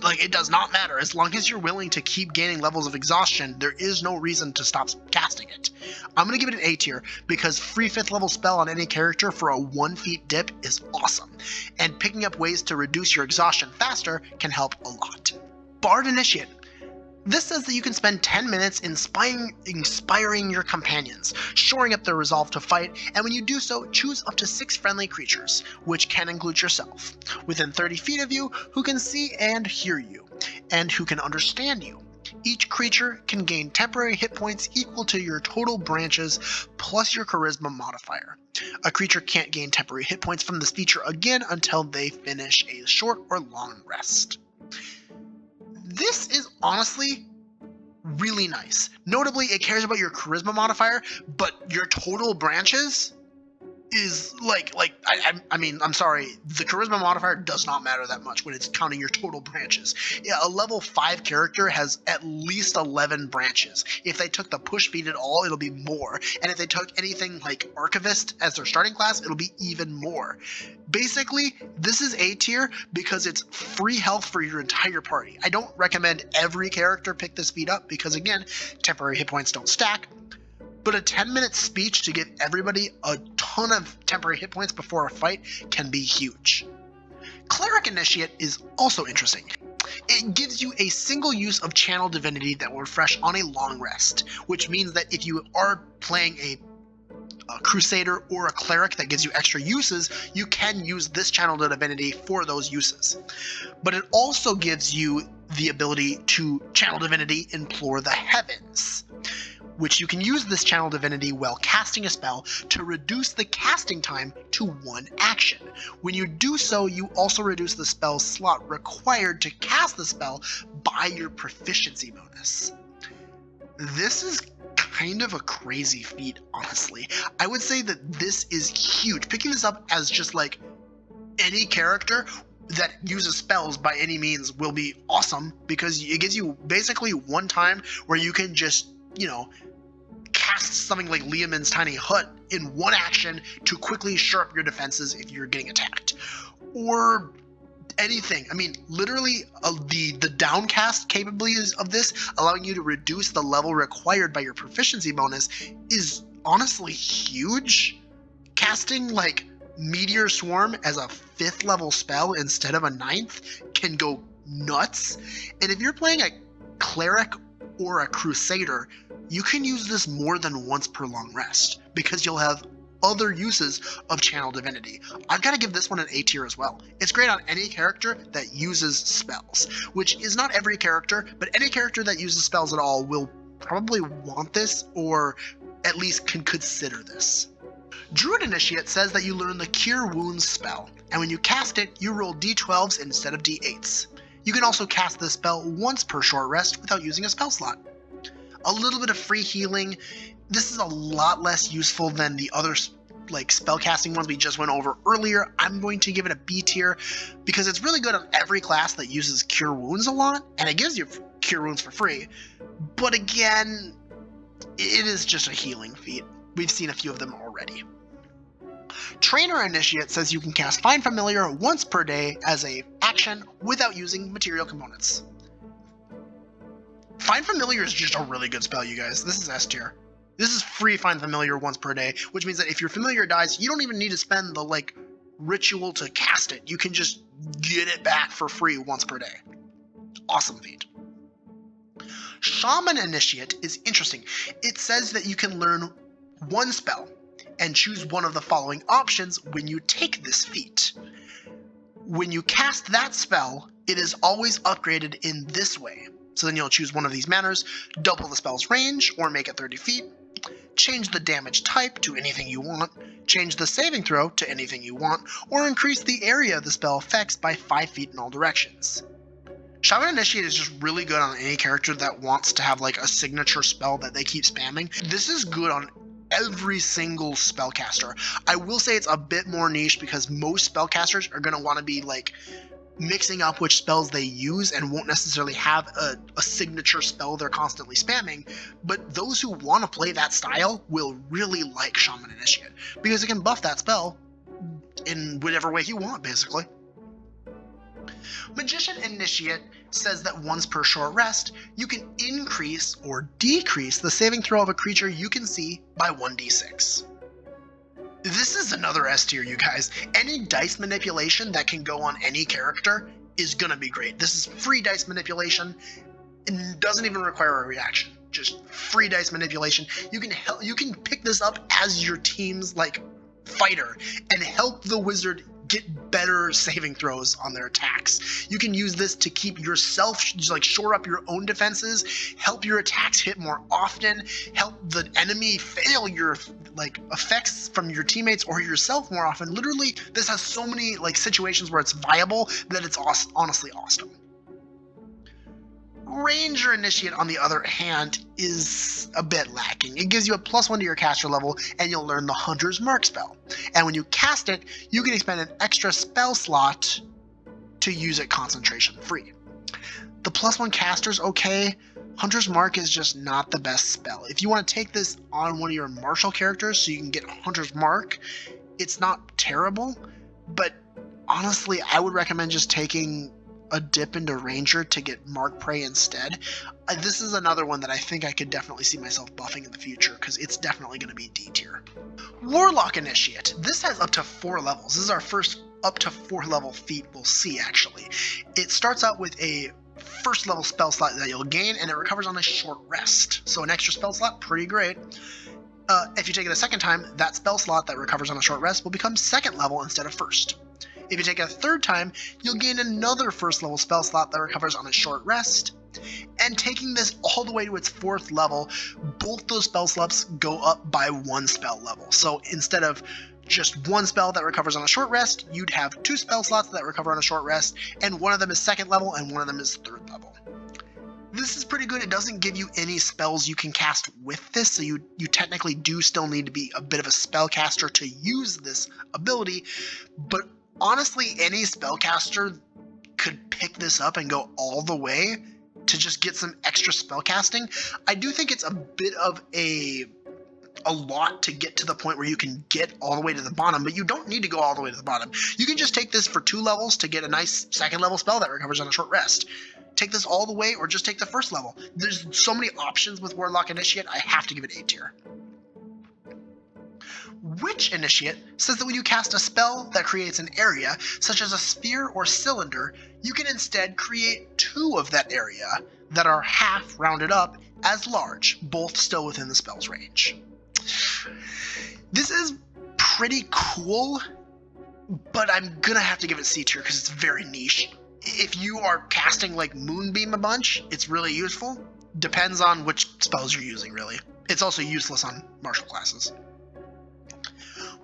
Like, it does not matter. As long as you're willing to keep gaining levels of exhaustion, there is no reason to stop casting it. I'm going to give it an A tier because free 5th level spell on any character for a 1 feat dip is awesome. And picking up ways to reduce your exhaustion faster can help a lot. Bard Initiate. This says that you can spend 10 minutes inspiring your companions, shoring up their resolve to fight, and when you do so, choose up to 6 friendly creatures, which can include yourself, within 30 feet of you, who can see and hear you, and who can understand you. Each creature can gain temporary hit points equal to your total branches plus your charisma modifier. A creature can't gain temporary hit points from this feature again until they finish a short or long rest. This is honestly really nice. Notably, it cares about your charisma modifier, but your total branches is I mean, I'm sorry, the charisma modifier does not matter that much when it's counting your total branches. Yeah, a level 5 character has at least 11 branches. If they took the push feat at all, it'll be more. And if they took anything like Archivist as their starting class, it'll be even more. Basically, this is A tier because it's free health for your entire party. I don't recommend every character pick this feat up because, again, temporary hit points don't stack. But a 10-minute speech to give everybody a ton of temporary hit points before a fight can be huge. Cleric Initiate is also interesting. It gives you a single use of Channel Divinity that will refresh on a long rest, which means that if you are playing a Crusader or a Cleric that gives you extra uses, you can use this Channel Divinity for those uses. But it also gives you the ability to Channel Divinity Implore the Heavens, which you can use this Channel Divinity while casting a spell to reduce the casting time to 1 action. When you do so, you also reduce the spell slot required to cast the spell by your proficiency bonus. This is kind of a crazy feat, honestly. I would say that this is huge. Picking this up as just like any character that uses spells by any means will be awesome because it gives you basically one time where you can just, you know, cast something like Liamin's Tiny Hut in 1 action to quickly shore up your defenses if you're getting attacked. Or anything. I mean, literally the downcast capabilities of this, allowing you to reduce the level required by your proficiency bonus, is honestly huge. Casting like Meteor Swarm as a 5th level spell instead of a 9th can go nuts. And if you're playing a Cleric or a Crusader, you can use this more than once per long rest because you'll have other uses of Channel Divinity. I've got to give this one an A tier as well. It's great on any character that uses spells, which is not every character, but any character that uses spells at all will probably want this or at least can consider this. Druid Initiate says that you learn the Cure Wounds spell, and when you cast it, you roll d12s instead of d8s. You can also cast this spell once per short rest without using a spell slot. A little bit of free healing. This is a lot less useful than the other like spellcasting ones we just went over earlier. I'm going to give it a B tier because it's really good on every class that uses Cure Wounds a lot, and it gives you Cure Wounds for free. but again, it is just a healing feat. We've seen a few of them already. Trainer Initiate says you can cast Find Familiar once per day as a action without using material components. Find Familiar is just a really good spell, you guys. This is S tier. This is free Find Familiar once per day, which means that if your familiar dies, you don't even need to spend the ritual to cast it. You can just get it back for free once per day. Awesome feat. Shaman Initiate is interesting. It says that you can learn one spell and choose one of the following options when you take this feat. When you cast that spell, it is always upgraded in this way. So then you'll choose one of these manners, double the spell's range or make it 30 feet, change the damage type to anything you want, change the saving throw to anything you want, or increase the area the spell affects by 5 feet in all directions. Shaman Initiate is just really good on any character that wants to have a signature spell that they keep spamming. This is good on every single spellcaster. I will say it's a bit more niche because most spellcasters are going to want to be mixing up which spells they use and won't necessarily have a signature spell they're constantly spamming, but those who want to play that style will really like Shaman Initiate because it can buff that spell in whatever way you want, basically. Magician Initiate says that once per short rest, you can increase or decrease the saving throw of a creature you can see by 1d6. This is another S tier, you guys. Any dice manipulation that can go on any character is gonna be great. This is free dice manipulation and doesn't even require a reaction. Just free dice manipulation. You can pick this up as your team's fighter and help the wizard get better saving throws on their attacks. You can use this to keep yourself, shore up your own defenses, help your attacks hit more often, help the enemy fail your effects from your teammates or yourself more often. Literally, this has so many situations where it's viable that it's honestly awesome. Ranger Initiate, on the other hand, is a bit lacking. It gives you a +1 to your caster level, and you'll learn the Hunter's Mark spell. And when you cast it, you can expend an extra spell slot to use it concentration free. The +1 caster's okay. Hunter's Mark is just not the best spell. If you want to take this on one of your martial characters so you can get Hunter's Mark, it's not terrible, but honestly, I would recommend just taking a dip into Ranger to get Mark Prey instead. This is another one that I think I could definitely see myself buffing in the future because it's definitely going to be D tier. Warlock Initiate. This has up to 4 levels. This is our first up to 4 level feat we'll see, actually. It starts out with a first level spell slot that you'll gain, and it recovers on a short rest. So an extra spell slot, pretty great. If you take it a second time, that spell slot that recovers on a short rest will become second level instead of first. If you take it a third time, you'll gain another first level spell slot that recovers on a short rest. And taking this all the way to its 4th level, both those spell slots go up by 1 spell level. So instead of just 1 spell that recovers on a short rest, you'd have 2 spell slots that recover on a short rest, and one of them is 2nd level and one of them is 3rd level. This is pretty good. It doesn't give you any spells you can cast with this, so you technically do still need to be a bit of a spellcaster to use this ability, but honestly, any spellcaster could pick this up and go all the way to just get some extra spellcasting. I do think it's a bit of a lot to get to the point where you can get all the way to the bottom, but you don't need to go all the way to the bottom. You can just take this for 2 levels to get a nice 2nd level spell that recovers on a short rest. Take this all the way or just take the 1st level. There's so many options with Warlock Initiate, I have to give it A tier. Witch Initiate says that when you cast a spell that creates an area, such as a sphere or cylinder, you can instead create 2 of that area that are half rounded up as large, both still within the spell's range. This is pretty cool, but I'm gonna have to give it C tier because it's very niche. If you are casting Moonbeam a bunch, it's really useful. Depends on which spells you're using, really. It's also useless on martial classes.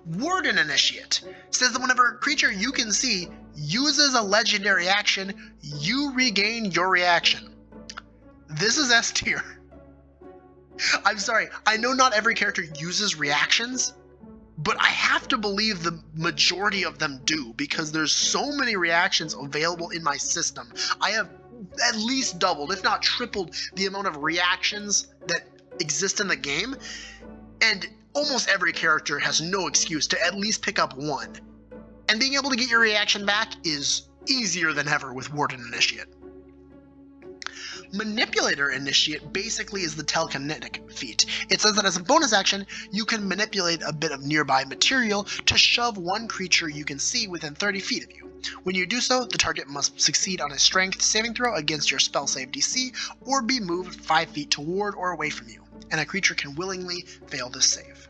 Warden Initiate says that whenever a creature you can see uses a legendary action, you regain your reaction. This is S tier. I'm sorry, I know not every character uses reactions, but I have to believe the majority of them do because there's so many reactions available in my system. I have at least doubled, if not tripled, the amount of reactions that exist in the game, and almost every character has no excuse to at least pick up one. And being able to get your reaction back is easier than ever with Warden Initiate. Manipulator Initiate basically is the telekinetic feat. It says that as a bonus action, you can manipulate a bit of nearby material to shove one creature you can see within 30 feet of you. When you do so, the target must succeed on a strength saving throw against your spell save DC, or be moved 5 feet toward or away from you, and a creature can willingly fail this save.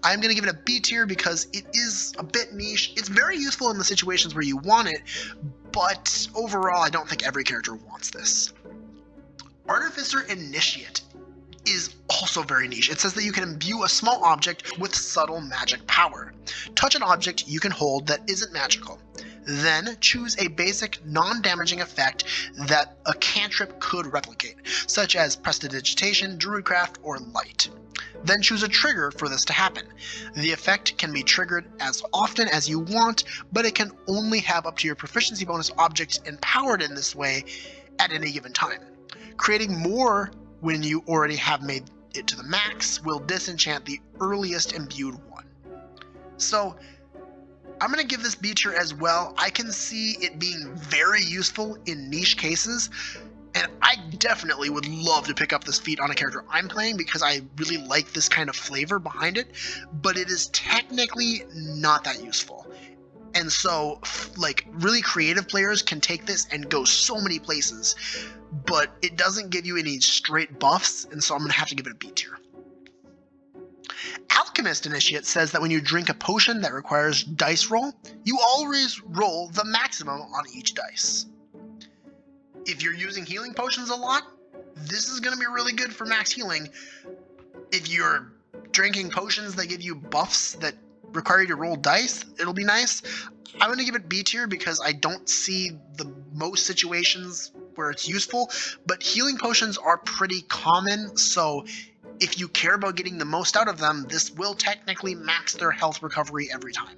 I'm going to give it a B tier because it is a bit niche. It's very useful in the situations where you want it, but overall I don't think every character wants this. Artificer Initiate is also very niche. It says that you can imbue a small object with subtle magic power. Touch an object you can hold that isn't magical. Then choose a basic non-damaging effect that a cantrip could replicate, such as Prestidigitation, Druidcraft, or Light. Then choose a trigger for this to happen. The effect can be triggered as often as you want, but it can only have up to your proficiency bonus objects empowered in this way at any given time. Creating more when you already have made it to the max will disenchant the earliest imbued one. So I'm going to give this B tier as well. I can see it being very useful in niche cases, and I definitely would love to pick up this feat on a character I'm playing because I really like this kind of flavor behind it, but it is technically not that useful. And so, like, really creative players can take this and go so many places, but it doesn't give you any straight buffs, and so I'm going to have to give it a B tier. Alchemist Initiate says that when you drink a potion that requires dice roll, you always roll the maximum on each dice. If you're using healing potions a lot, this is going to be really good for max healing. If you're drinking potions that give you buffs that require you to roll dice, it'll be nice. I'm going to give it B tier because I don't see the most situations where it's useful, but healing potions are pretty common, so if you care about getting the most out of them, this will technically max their health recovery every time.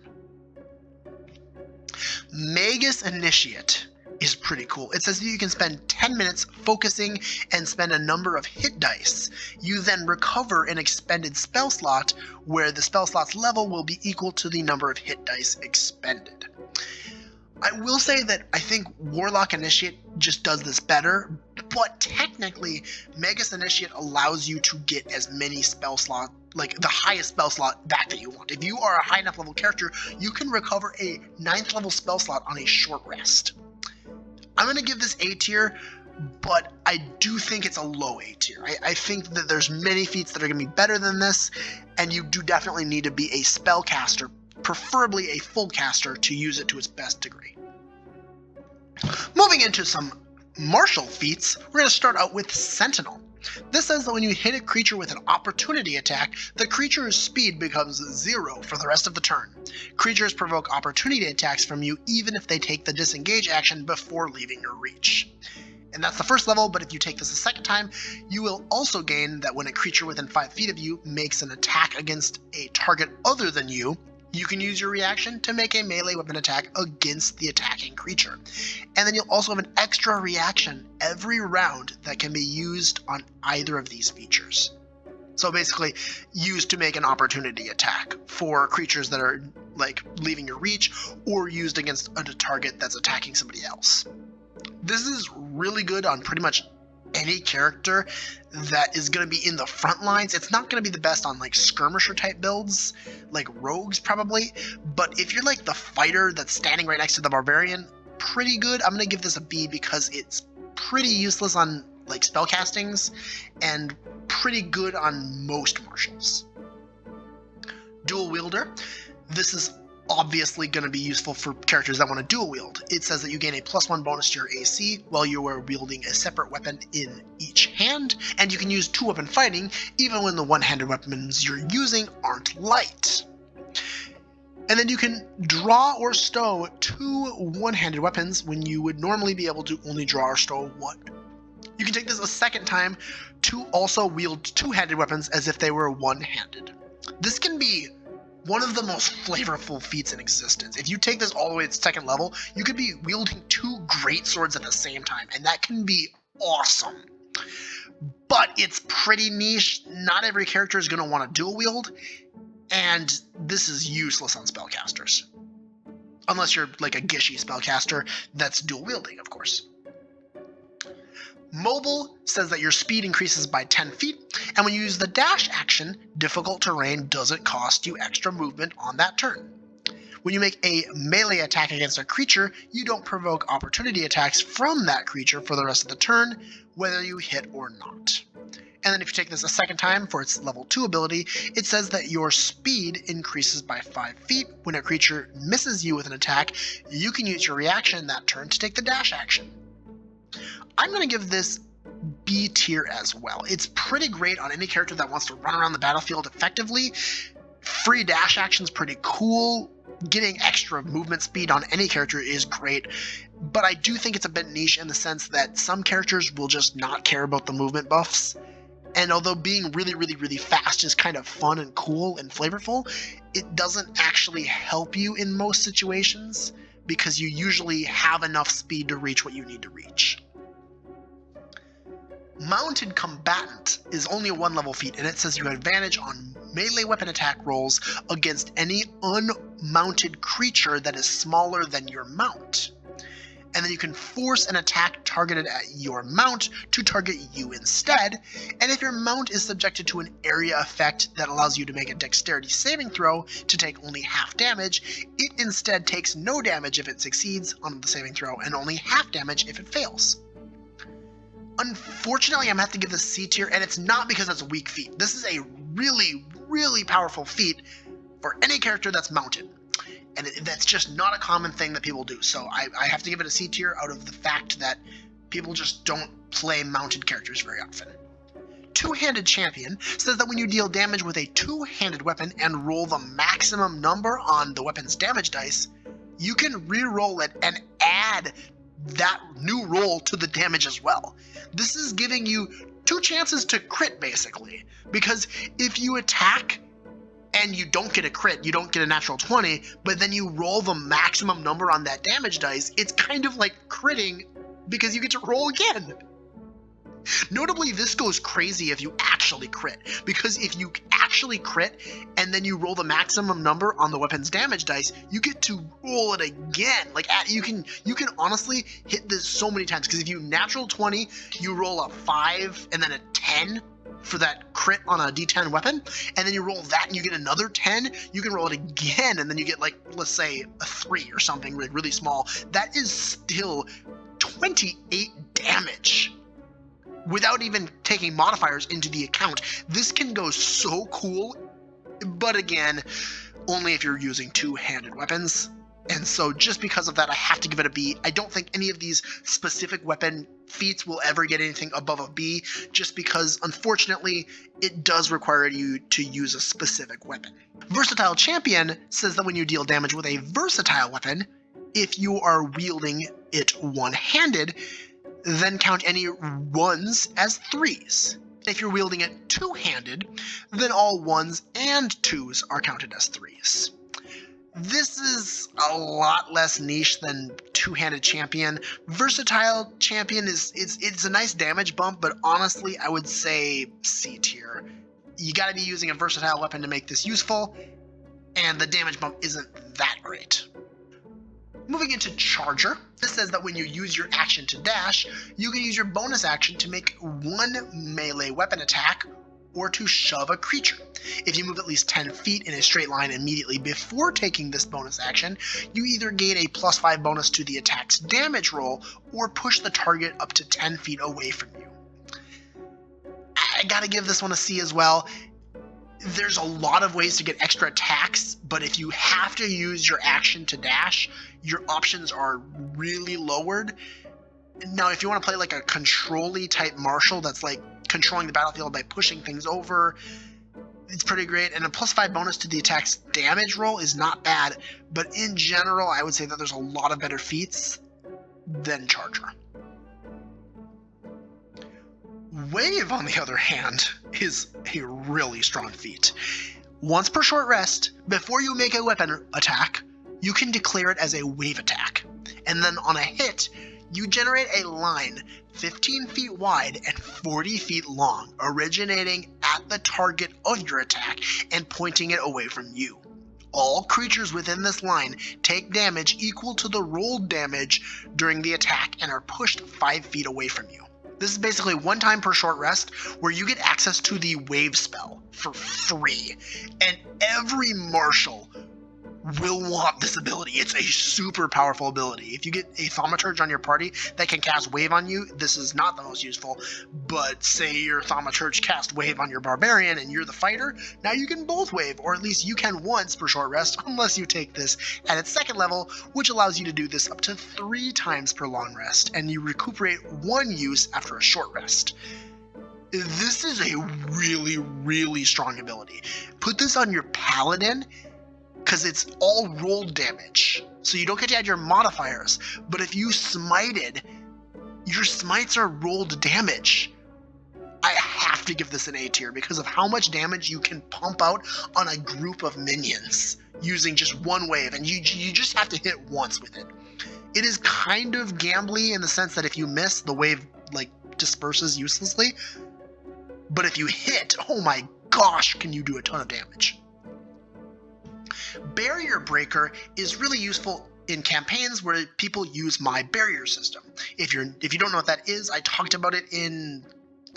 Magus Initiate is pretty cool. It says that you can spend 10 minutes focusing and spend a number of hit dice. You then recover an expended spell slot where the spell slot's level will be equal to the number of hit dice expended. I will say that I think Warlock Initiate just does this better, but technically Magus Initiate allows you to get as many spell slots, like the highest spell slot back that you want. If you are a high enough level character, you can recover a 9th level spell slot on a short rest. I'm going to give this A tier, but I do think it's a low A tier. I think that there's many feats that are going to be better than this, and you do definitely need to be a spellcaster, preferably a full caster, to use it to its best degree. Moving into some martial feats, we're going to start out with Sentinel. This says that when you hit a creature with an opportunity attack, the creature's speed becomes 0 for the rest of the turn. Creatures provoke opportunity attacks from you even if they take the disengage action before leaving your reach. And that's the first level, but if you take this a second time, you will also gain that when a creature within 5 feet of you makes an attack against a target other than you, you can use your reaction to make a melee weapon attack against the attacking creature. And then you'll also have an extra reaction every round that can be used on either of these features. So basically, used to make an opportunity attack for creatures that are like leaving your reach, or used against a target that's attacking somebody else. This is really good on pretty much any character that is going to be in the front lines. It's not going to be the best on like skirmisher type builds, like rogues probably, but if you're like the fighter that's standing right next to the barbarian, pretty good. I'm going to give this a B because it's pretty useless on like spellcastings and pretty good on most martials. Dual wielder. This is obviously going to be useful for characters that want to dual wield. It says that you gain a +1 bonus to your AC while you are wielding a separate weapon in each hand, and you can use 2-weapon fighting even when the one-handed weapons you're using aren't light. And then you can draw or stow 2 one-handed weapons when you would normally be able to only draw or stow 1. You can take this a second time to also wield 2-handed weapons as if they were one-handed. This can be one of the most flavorful feats in existence. If you take this all the way to second level, you could be wielding 2 great swords at the same time, and that can be awesome. But it's pretty niche. Not every character is going to want to dual wield, and this is useless on spellcasters. Unless you're like a gishy spellcaster that's dual wielding, of course. Mobile says that your speed increases by 10 feet, and when you use the dash action, difficult terrain doesn't cost you extra movement on that turn. When you make a melee attack against a creature, you don't provoke opportunity attacks from that creature for the rest of the turn, whether you hit or not. And then if you take this a second time for its level 2 ability, it says that your speed increases by 5 feet. When a creature misses you with an attack, you can use your reaction that turn to take the dash action. I'm going to give this B tier as well. It's pretty great on any character that wants to run around the battlefield effectively. Free dash action's pretty cool. Getting extra movement speed on any character is great, but I do think it's a bit niche in the sense that some characters will just not care about the movement buffs. And although being really, really, really fast is kind of fun and cool and flavorful, it doesn't actually help you in most situations because you usually have enough speed to reach what you need to reach. Mounted Combatant is only a 1-level feat, and it says you have advantage on melee weapon attack rolls against any unmounted creature that is smaller than your mount. And then you can force an attack targeted at your mount to target you instead, and if your mount is subjected to an area effect that allows you to make a dexterity saving throw to take only half damage, it instead takes no damage if it succeeds on the saving throw and only half damage if it fails. Unfortunately, I'm going to have to give this C tier, and it's not because it's a weak feat. This is a really, really powerful feat for any character that's mounted. And that's just not a common thing that people do. So I have to give it a C tier out of the fact that people just don't play mounted characters very often. Two-Handed Champion says that when you deal damage with a two-handed weapon and roll the maximum number on the weapon's damage dice, you can re-roll it and add that new roll to the damage as well. This is giving you 2 chances to crit, basically, because if you attack and you don't get a crit, you don't get a natural 20, but then you roll the maximum number on that damage dice, it's kind of like critting because you get to roll again. Notably, this goes crazy if you actually crit, because if you actually crit and then you roll the maximum number on the weapon's damage dice, you get to roll it again. Like you can honestly hit this so many times, because if you natural 20, you roll a 5 and then a 10 for that crit on a D10 weapon, and then you roll that and you get another 10, you can roll it again and then you get, like, let's say a 3 or something really small. That is still 28 damage. Without even taking modifiers into the account. This can go so cool, but again, only if you're using two-handed weapons. And so just because of that, I have to give it a B. I don't think any of these specific weapon feats will ever get anything above a B, just because, unfortunately, it does require you to use a specific weapon. Versatile Champion says that when you deal damage with a versatile weapon, if you are wielding it one-handed, then count any 1s as 3s. If you're wielding it two-handed, then all 1s and 2s are counted as 3s. This is a lot less niche than Two-Handed Champion. Versatile Champion it's a nice damage bump, but honestly, I would say C tier. You gotta be using a versatile weapon to make this useful, and the damage bump isn't that great. Moving into Charger, this says that when you use your action to dash, you can use your bonus action to make 1 melee weapon attack or to shove a creature. If you move at least 10 feet in a straight line immediately before taking this bonus action, you either gain a +5 bonus to the attack's damage roll or push the target up to 10 feet away from you. I gotta give this one a C as well. There's a lot of ways to get extra attacks, but if you have to use your action to dash, your options are really lowered. Now, if you want to play like a control-y type martial that's like controlling the battlefield by pushing things over, it's pretty great. And a +5 bonus to the attack's damage roll is not bad, but in general, I would say that there's a lot of better feats than Charger. Wave, on the other hand, is a really strong feat. Once per short rest, before you make a weapon attack, you can declare it as a wave attack. And then on a hit, you generate a line 15 feet wide and 40 feet long, originating at the target of your attack and pointing it away from you. All creatures within this line take damage equal to the rolled damage during the attack and are pushed 5 feet away from you. This is basically one time per short rest where you get access to the wave spell for free. And every marshal will want this ability. It's a super powerful ability. If you get a thaumaturge on your party that can cast wave on you, this is not the most useful. But say your thaumaturge cast wave on your barbarian and you're the fighter, now you can both wave, or at least you can once per short rest, unless you take this at its second level, which allows you to do this up to 3 times per long rest, and you recuperate 1 use after a short rest. This is a really, really strong ability. Put this on your paladin, because it's all rolled damage, so you don't get to add your modifiers. But if you smited, your smites are rolled damage. I have to give this an A tier because of how much damage you can pump out on a group of minions using just one wave, and you just have to hit once with it. It is kind of gambly in the sense that if you miss, the wave like disperses uselessly. But if you hit, oh my gosh, can you do a ton of damage. Barrier Breaker is really useful in campaigns where people use my barrier system. If you don't know what that is, I talked about it in,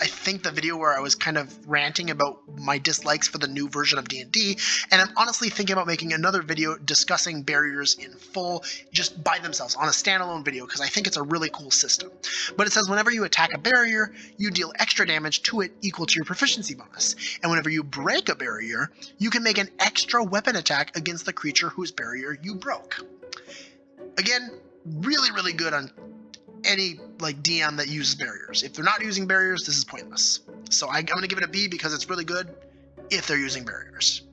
I think, the video where I was kind of ranting about my dislikes for the new version of D&D, and I'm honestly thinking about making another video discussing barriers in full, just by themselves, on a standalone video, because I think it's a really cool system. But it says whenever you attack a barrier, you deal extra damage to it equal to your proficiency bonus. And whenever you break a barrier, you can make an extra weapon attack against the creature whose barrier you broke. Again, really, really good on any like DM that uses barriers. If they're not using barriers, this is pointless. So I'm going to give it a B because it's really good if they're using barriers.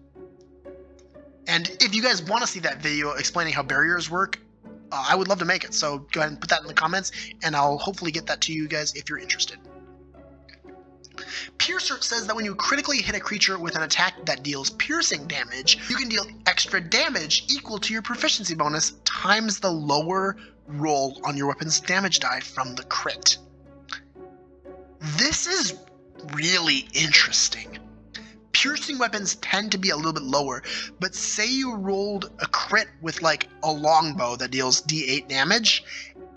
And if you guys want to see that video explaining how barriers work, I would love to make it. So go ahead and put that in the comments, and I'll hopefully get that to you guys if you're interested. Piercer says that when you critically hit a creature with an attack that deals piercing damage, you can deal extra damage equal to your proficiency bonus times the lower roll on your weapon's damage die from the crit. This is really interesting. Piercing weapons tend to be a little bit lower, but say you rolled a crit with like a longbow that deals d8 damage,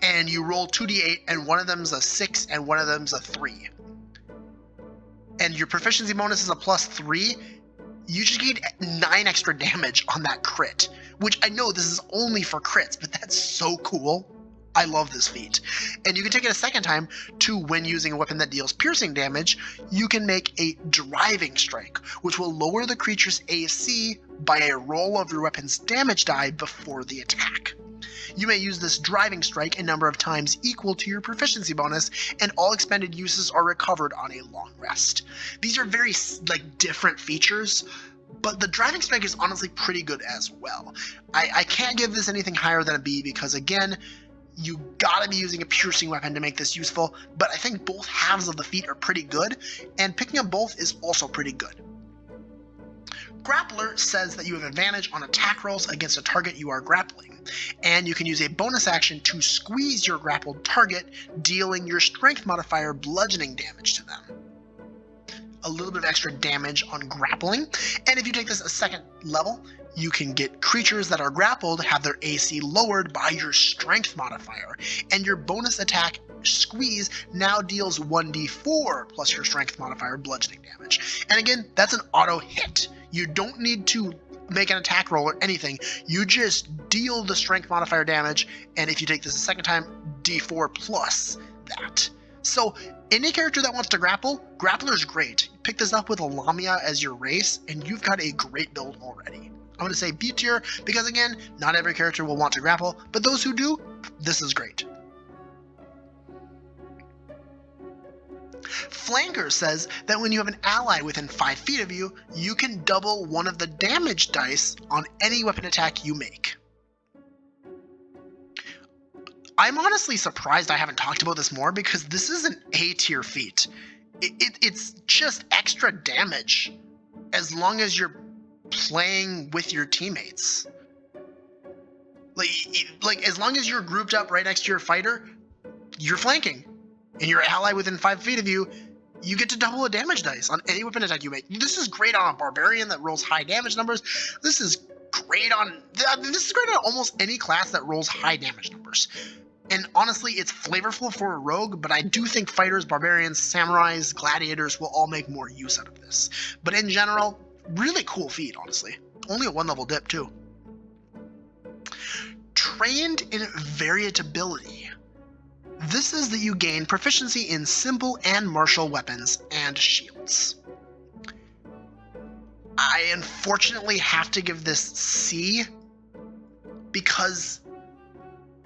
and you roll 2d8 and one of them's a 6 and one of them's a 3. And your proficiency bonus is a +3, you just get 9 extra damage on that crit, which I know this is only for crits, but that's so cool. I love this feat. And you can take it a second time to, when using a weapon that deals piercing damage, you can make a driving strike, which will lower the creature's AC by a roll of your weapon's damage die before the attack. You may use this driving strike a number of times equal to your proficiency bonus, and all expended uses are recovered on a long rest. These are very different features, but the driving strike is honestly pretty good as well. I can't give this anything higher than a B because, again, you gotta be using a piercing weapon to make this useful, but I think both halves of the feat are pretty good, and picking up both is also pretty good. Grappler says that you have advantage on attack rolls against a target you are grappling, and you can use a bonus action to squeeze your grappled target, dealing your strength modifier bludgeoning damage to them. A little bit of extra damage on grappling, and if you take this a second level, you can get creatures that are grappled have their AC lowered by your strength modifier, and your bonus attack squeeze now deals 1d4 plus your strength modifier bludgeoning damage. And again, that's an auto hit. You don't need to make an attack roll or anything. You just deal the strength modifier damage, and if you take this a second time, d4 plus that. So any character that wants to grapple, Grappler's great. Pick this up with a Lamia as your race, and you've got a great build already. I'm going to say B tier because, again, not every character will want to grapple, but those who do, this is great. Flanker says that when you have an ally within 5 feet of you, you can double one of the damage dice on any weapon attack you make. I'm honestly surprised I haven't talked about this more because this is an A tier feat. It's just extra damage as long as you're playing with your teammates. Like as long as you're grouped up right next to your fighter, you're flanking, and your ally within 5 feet of you, you get to double a damage dice on any weapon attack you make. This is great on a barbarian that rolls high damage numbers. This is great on almost any class that rolls high damage numbers. And honestly, it's flavorful for a rogue, but I do think fighters, barbarians, samurais, gladiators will all make more use out of this. But in general, really cool feat, honestly. Only a 1-level dip, too. Trained in variability. This is that you gain proficiency in simple and martial weapons and shields. I unfortunately have to give this C because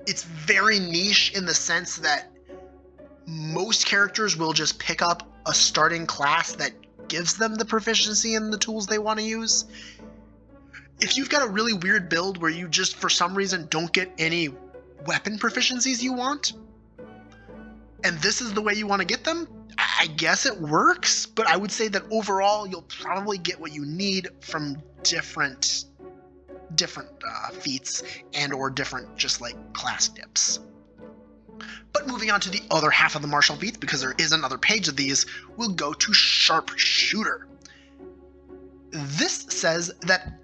it's very niche in the sense that most characters will just pick up a starting class that gives them the proficiency in the tools they want to use. If you've got a really weird build where you just for some reason don't get any weapon proficiencies you want, and this is the way you want to get them, I guess it works, but I would say that overall you'll probably get what you need from different feats and or different just like class dips. But moving on to the other half of the martial feats, because there is another page of these, we'll go to Sharpshooter. This says that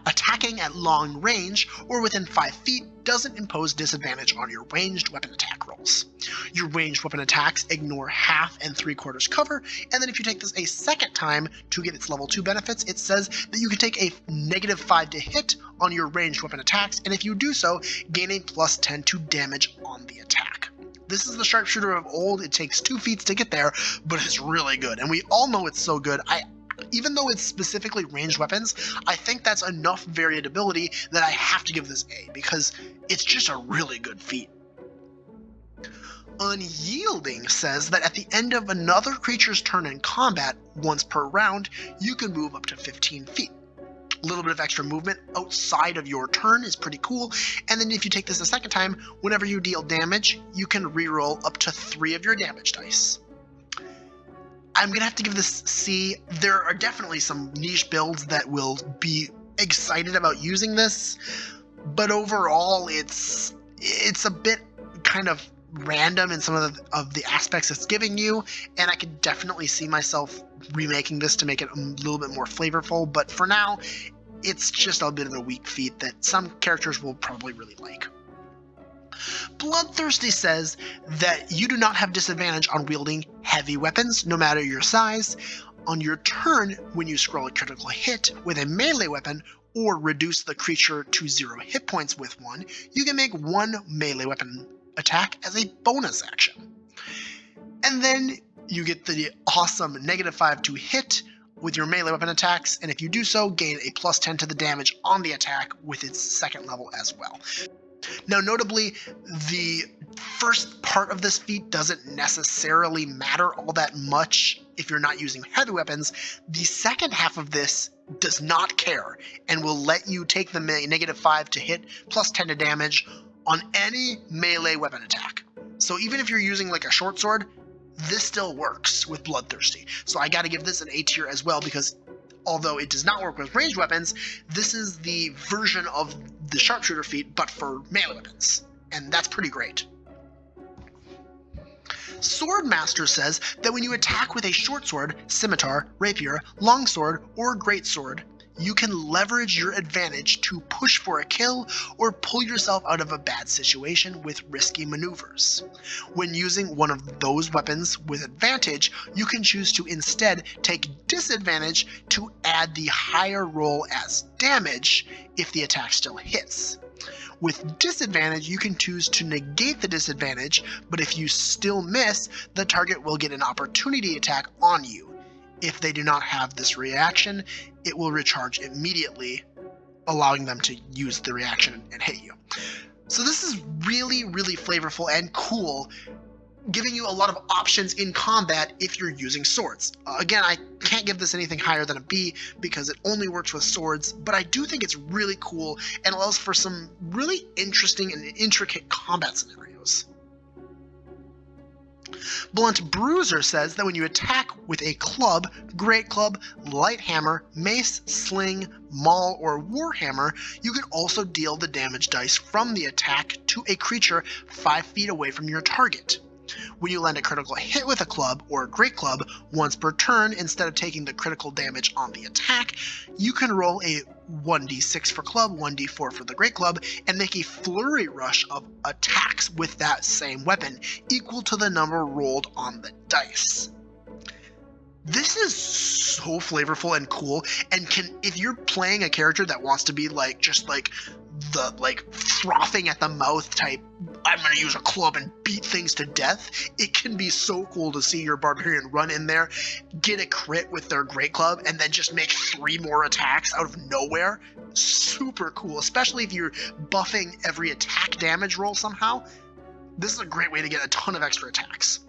attacking at long range or within 5 feet doesn't impose disadvantage on your ranged weapon attack rolls. Your ranged weapon attacks ignore half and 3/4 cover, and then if you take this a second time to get its level 2 benefits, it says that you can take a -5 to hit on your ranged weapon attacks, and if you do so, gain a +10 to damage on the attack. This is the Sharpshooter of old. It takes 2 feats to get there, but it's really good, and we all know it's so good. Even though it's specifically ranged weapons, I think that's enough variability that I have to give this A, because it's just a really good feat. Unyielding says that at the end of another creature's turn in combat, once per round, you can move up to 15 feet. A little bit of extra movement outside of your turn is pretty cool, and then if you take this a second time, whenever you deal damage, you can reroll up to 3 of your damage dice. I'm going to have to give this C. There are definitely some niche builds that will be excited about using this, but overall it's a bit kind of random in some of the aspects it's giving you, and I could definitely see myself remaking this to make it a little bit more flavorful, but for now, it's just a bit of a weak feat that some characters will probably really like. Bloodthirsty says that you do not have disadvantage on wielding heavy weapons, no matter your size. On your turn, when you scroll a critical hit with a melee weapon or reduce the creature to 0 hit points with one, you can make 1 melee weapon attack as a bonus action. And then you get the awesome -5 to hit with your melee weapon attacks, and if you do so, gain a +10 to the damage on the attack with its second level as well. Now, notably, the first part of this feat doesn't necessarily matter all that much if you're not using heavy weapons. The second half of this does not care and will let you take the -5 to hit +10 to damage on any melee weapon attack. So even if you're using like a short sword, this still works with Bloodthirsty. So I got to give this an A tier as well, because although it does not work with ranged weapons, this is the version of the Sharpshooter feat, but for melee weapons, and that's pretty great. Swordmaster says that when you attack with a short sword, scimitar, rapier, longsword, or greatsword, you can leverage your advantage to push for a kill or pull yourself out of a bad situation with risky maneuvers. When using one of those weapons with advantage, you can choose to instead take disadvantage to add the higher roll as damage if the attack still hits. With disadvantage, you can choose to negate the disadvantage, but if you still miss, the target will get an opportunity attack on you. If they do not have this reaction, it will recharge immediately, allowing them to use the reaction and hit you. So this is really, really flavorful and cool, giving you a lot of options in combat if you're using swords. Again, I can't give this anything higher than a B because it only works with swords, but I do think it's really cool and allows for some really interesting and intricate combat scenarios. Blunt Bruiser says that when you attack with a club, great club, light hammer, mace, sling, maul, or warhammer, you can also deal the damage dice from the attack to a creature 5 feet away from your target. When you land a critical hit with a club or a great club once per turn, instead of taking the critical damage on the attack, you can roll a 1d6 for club, 1d4 for the great club, and make a flurry rush of attacks with that same weapon, equal to the number rolled on the dice. This is so flavorful and cool, and if you're playing a character that wants to be the frothing at the mouth type, I'm gonna use a club and beat things to death, it can be so cool to see your barbarian run in there, get a crit with their great club, and then just make 3 more attacks out of nowhere. Super cool, especially if you're buffing every attack damage roll somehow. This is a great way to get a ton of extra attacks.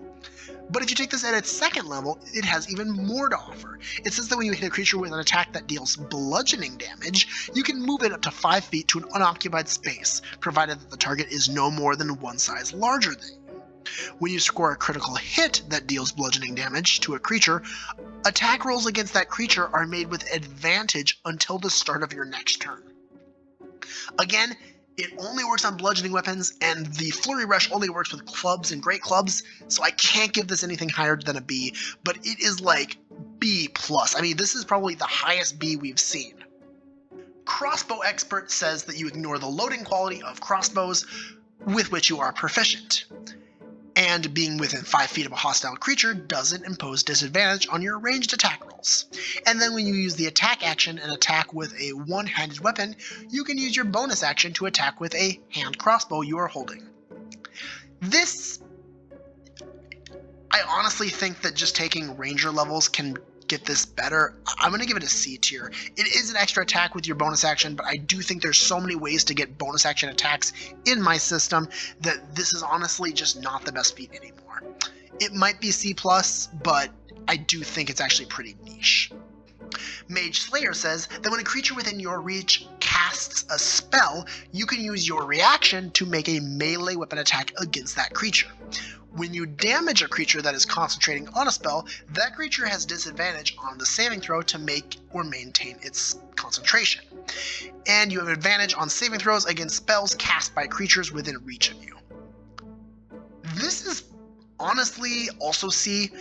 But if you take this at its second level, it has even more to offer. It says that when you hit a creature with an attack that deals bludgeoning damage, you can move it up to 5 feet to an unoccupied space, provided that the target is no more than 1 size larger than you. When you score a critical hit that deals bludgeoning damage to a creature, attack rolls against that creature are made with advantage until the start of your next turn. Again, it only works on bludgeoning weapons, and the Flurry Rush only works with clubs and great clubs, so I can't give this anything higher than a B, but it is like B+. I mean, this is probably the highest B we've seen. Crossbow Expert says that you ignore the loading quality of crossbows with which you are proficient, and being within 5 feet of a hostile creature doesn't impose disadvantage on your ranged attack rolls. And then when you use the attack action and attack with a one-handed weapon, you can use your bonus action to attack with a hand crossbow you are holding. This, I honestly think that just taking ranger levels can get this better. I'm going to give it a C tier. It is an extra attack with your bonus action, but I do think there's so many ways to get bonus action attacks in my system that this is honestly just not the best feat anymore. It might be C+, but I do think it's actually pretty niche. Mage Slayer says that when a creature within your reach casts a spell, you can use your reaction to make a melee weapon attack against that creature. When you damage a creature that is concentrating on a spell, that creature has disadvantage on the saving throw to make or maintain its concentration. And you have advantage on saving throws against spells cast by creatures within reach of you. This is honestly also C.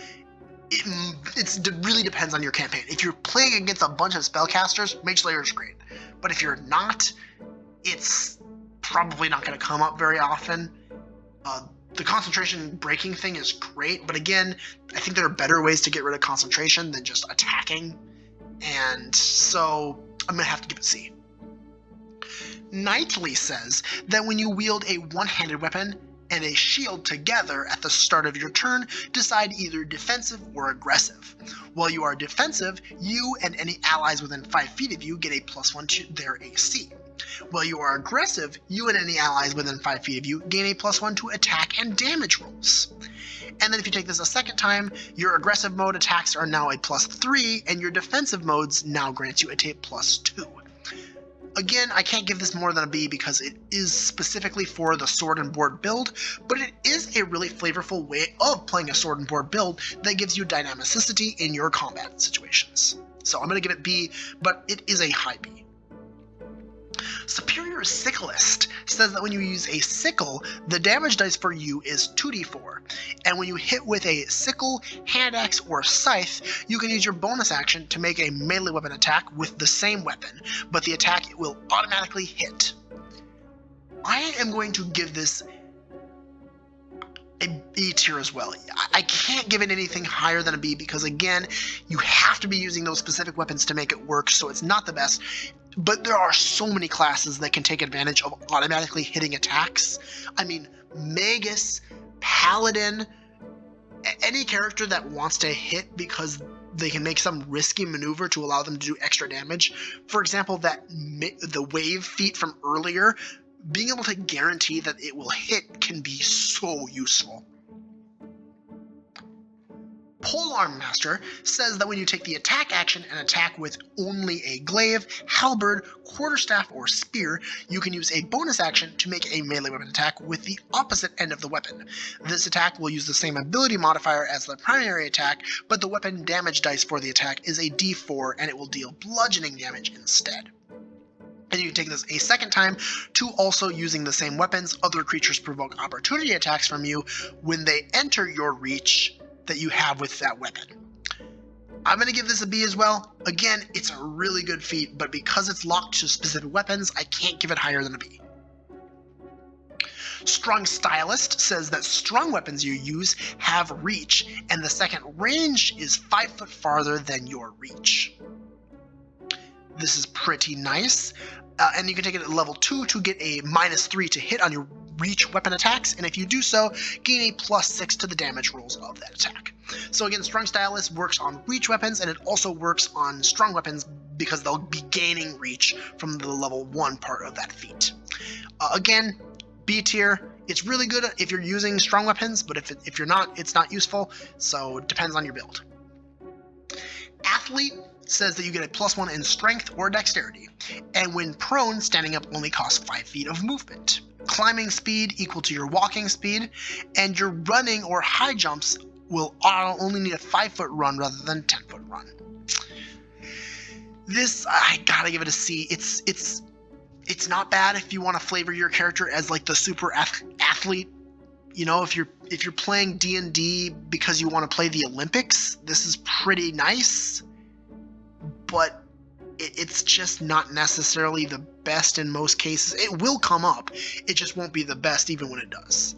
It really depends on your campaign. If you're playing against a bunch of spellcasters, Mage Slayer is great. But if you're not, it's probably not going to come up very often. The concentration breaking thing is great, but again, I think there are better ways to get rid of concentration than just attacking, and so I'm going to have to give it C. Knightly says that when you wield a one-handed weapon and a shield together at the start of your turn, decide either defensive or aggressive. While you are defensive, you and any allies within 5 feet of you get a +1 to their AC. While you are aggressive, you and any allies within 5 feet of you gain a +1 to attack and damage rolls. And then if you take this a second time, your aggressive mode attacks are now a +3, and your defensive modes now grant you a +2. Again, I can't give this more than a B because it is specifically for the sword and board build, but it is a really flavorful way of playing a sword and board build that gives you dynamicity in your combat situations. So I'm going to give it B, but it is a high B. Superior Sickleist says that when you use a sickle, the damage dice for you is 2d4, and when you hit with a sickle, hand axe, or scythe, you can use your bonus action to make a melee weapon attack with the same weapon, but the attack will automatically hit. I am going to give this a B tier as well. I can't give it anything higher than a B because, again, you have to be using those specific weapons to make it work, so it's not the best. But there are so many classes that can take advantage of automatically hitting attacks. I mean, Magus, Paladin, any character that wants to hit because they can make some risky maneuver to allow them to do extra damage. For example, the wave feat from earlier, being able to guarantee that it will hit can be so useful. Polearm Master says that when you take the attack action and attack with only a glaive, halberd, quarterstaff, or spear, you can use a bonus action to make a melee weapon attack with the opposite end of the weapon. This attack will use the same ability modifier as the primary attack, but the weapon damage dice for the attack is a d4 and it will deal bludgeoning damage instead. And you can take this a second time to also using the same weapons. Other creatures provoke opportunity attacks from you when they enter your reach that you have with that weapon. I'm going to give this a B as well. Again, it's a really good feat, but because it's locked to specific weapons, I can't give it higher than a B. Strong Stylist says that strong weapons you use have reach, and the second range is 5 foot farther than your reach. This is pretty nice, and you can take it at level 2 to get a -3 to hit on your reach weapon attacks, and if you do so, gain a +6 to the damage rolls of that attack. So again, Strong Stylist works on reach weapons, and it also works on strong weapons because they'll be gaining reach from the level 1 part of that feat. Again, B tier. It's really good if you're using strong weapons, but if you're not, it's not useful, so it depends on your build. Athlete says that you get a +1 in strength or dexterity, and when prone, standing up only costs 5 feet of movement. Climbing speed equal to your walking speed, and your running or high jumps will only need a 5-foot run rather than 10-foot run. This, I gotta give it a C. It's not bad if you want to flavor your character as like the super athlete. You know, if you're playing D&D because you want to play the Olympics, this is pretty nice, but it's just not necessarily the best in most cases. It will come up, it just won't be the best even when it does.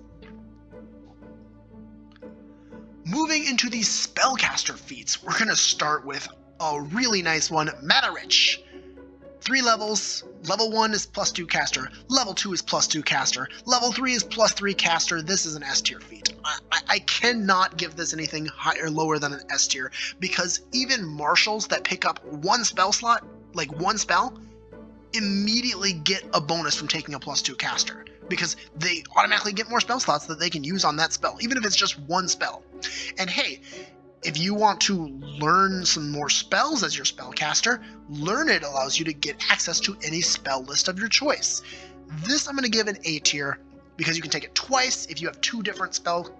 Moving into these spellcaster feats, we're going to start with a really nice one, Mana Rich. 3 levels. Level 1 is +2 caster. Level 2 is +2 caster. Level 3 is +3 caster. This is an S tier feat. I cannot give this anything higher or lower than an S tier, because even marshals that pick up 1 spell slot, like 1 spell, immediately get a bonus from taking a +2 caster, because they automatically get more spell slots that they can use on that spell, even if it's just 1 spell. And hey, if you want to learn some more spells as your spellcaster, Learn It allows you to get access to any spell list of your choice. This I'm going to give an A tier because you can take it twice if you have 2 different spell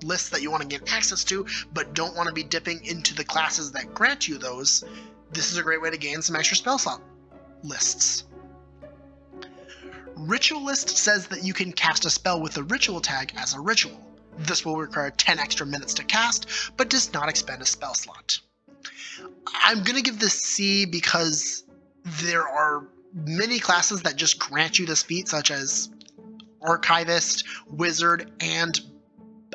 lists that you want to get access to, but don't want to be dipping into the classes that grant you those. This is a great way to gain some extra spell slot lists. Ritualist says that you can cast a spell with the ritual tag as a ritual. This will require 10 extra minutes to cast, but does not expend a spell slot. I'm going to give this C because there are many classes that just grant you this feat, such as Archivist, Wizard, and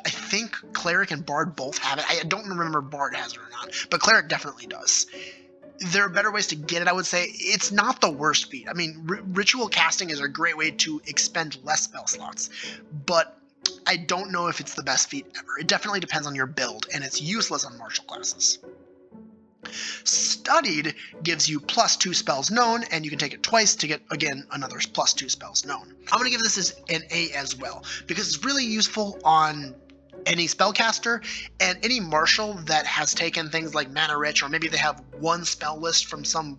I think Cleric and Bard both have it. I don't remember if Bard has it or not, but Cleric definitely does. There are better ways to get it, I would say. It's not the worst feat. I mean, ritual casting is a great way to expend less spell slots, but I don't know if it's the best feat ever. It definitely depends on your build, and it's useless on martial classes. Studied gives you +2 spells known, and you can take it twice to get, again, another +2 spells known. I'm going to give this an A as well, because it's really useful on any spellcaster and any martial that has taken things like Mana Rich, or maybe they have 1 spell list from some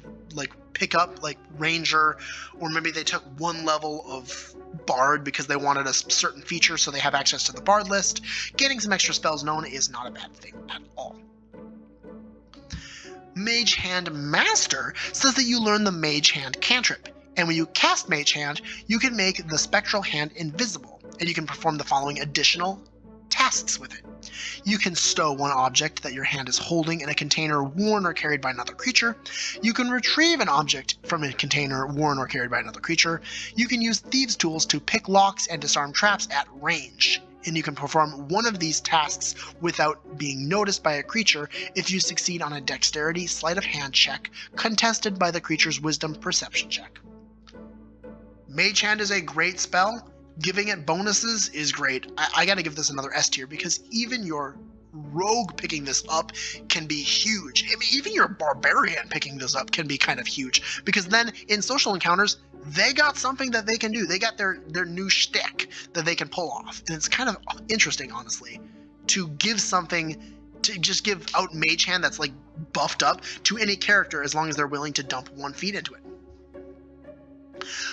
pickup like Ranger, or maybe they took 1 level of Bard because they wanted a certain feature so they have access to the Bard list. Getting some extra spells known is not a bad thing at all. Mage Hand Master says that you learn the Mage Hand cantrip, and when you cast Mage Hand, you can make the spectral hand invisible, and you can perform the following additional tasks with it. You can stow 1 object that your hand is holding in a container worn or carried by another creature. You can retrieve an object from a container worn or carried by another creature. You can use thieves' tools to pick locks and disarm traps at range. And you can perform 1 of these tasks without being noticed by a creature if you succeed on a dexterity sleight of hand check contested by the creature's wisdom perception check. Mage Hand is a great spell. Giving it bonuses is great. I gotta give this another S tier because even your rogue picking this up can be huge. I mean, even your barbarian picking this up can be kind of huge, because then in social encounters, they got something that they can do. They got their new shtick that they can pull off. And it's kind of interesting, honestly, to give something to just give out Mage Hand that's like buffed up to any character as long as they're willing to dump 1 feat into it.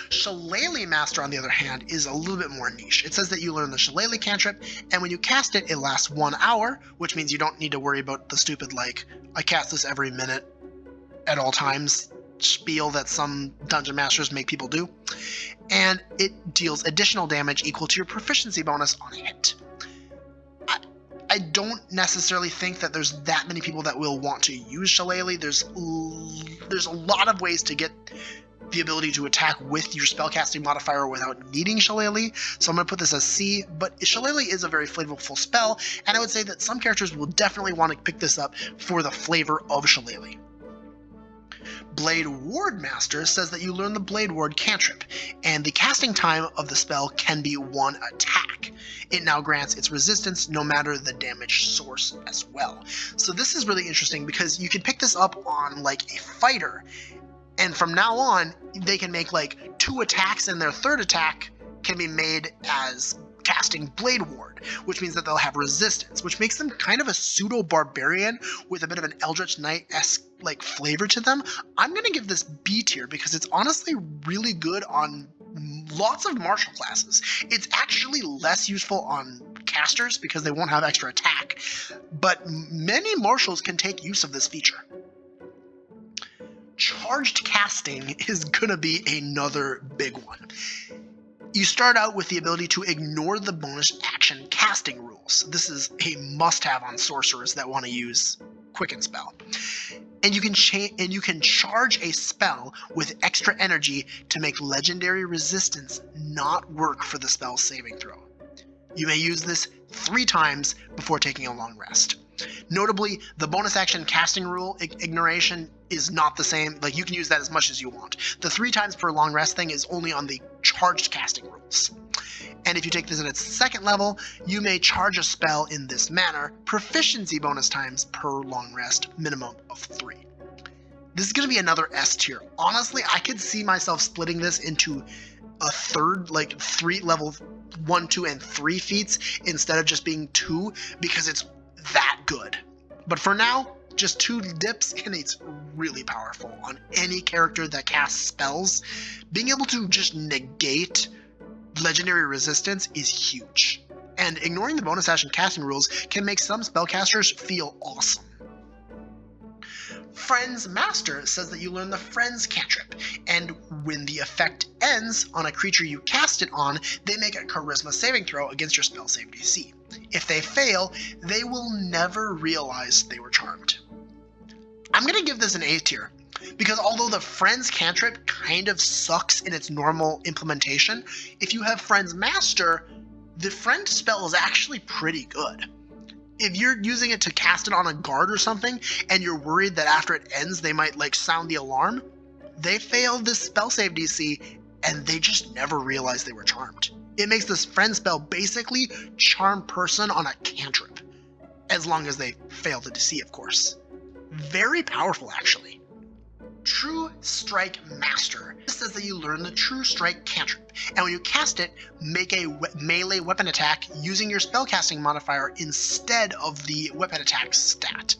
Shillelagh Master, on the other hand, is a little bit more niche. It says that you learn the Shillelagh cantrip, and when you cast it, it lasts 1 hour, which means you don't need to worry about the stupid, like, I cast this every minute at all times spiel that some dungeon masters make people do. And it deals additional damage equal to your proficiency bonus on a hit. I don't necessarily think that there's that many people that will want to use Shillelagh. There's a lot of ways to get the ability to attack with your spellcasting modifier without needing Shillelagh, so I'm going to put this as C, but Shillelagh is a very flavorful spell, and I would say that some characters will definitely want to pick this up for the flavor of Shillelagh. Blade Ward Master says that you learn the Blade Ward cantrip, and the casting time of the spell can be 1 attack. It now grants its resistance no matter the damage source as well. So this is really interesting because you can pick this up on like a fighter, and from now on, they can make like 2 attacks, and their 3rd attack can be made as casting Blade Ward, which means that they'll have resistance, which makes them kind of a pseudo-barbarian with a bit of an Eldritch Knight-esque like flavor to them. I'm going to give this B tier because it's honestly really good on lots of martial classes. It's actually less useful on casters because they won't have extra attack, but many martials can take use of this feature. Charged casting is going to be another big one. You start out with the ability to ignore the bonus action casting rules. This is a must-have on sorcerers that want to use Quicken Spell. And you can charge a spell with extra energy to make legendary resistance not work for the spell saving throw. You may use this 3 times before taking a long rest. Notably, the bonus action casting rule ignoration is not the same. Like, you can use that as much as you want. The 3 times per long rest thing is only on the charged casting rules. And if you take this at its 2nd level, you may charge a spell in this manner, proficiency bonus times per long rest, minimum of 3. This is going to be another S tier. Honestly, I could see myself splitting this into a 3rd, like 3 level 1, 2, and 3 feats instead of just being 2 because it's that good. But for now, just 2 dips, and it's really powerful on any character that casts spells. Being able to just negate legendary resistance is huge, and ignoring the bonus action casting rules can make some spellcasters feel awesome. Friends Master says that you learn the Friends cantrip, and when the effect ends on a creature you cast it on, they make a charisma saving throw against your spell save DC. If they fail, they will never realize they were charmed. I'm going to give this an A tier, because although the Friends cantrip kind of sucks in its normal implementation, if you have Friends Master, the Friend spell is actually pretty good. If you're using it to cast it on a guard or something, and you're worried that after it ends they might like sound the alarm, they fail this spell save DC, and they just never realize they were charmed. It makes this Friend spell basically charm person on a cantrip, as long as they fail the DC, of course. Very powerful, actually. True Strike Master. This says that you learn the True Strike cantrip, and when you cast it, make a melee weapon attack using your spellcasting modifier instead of the weapon attack stat.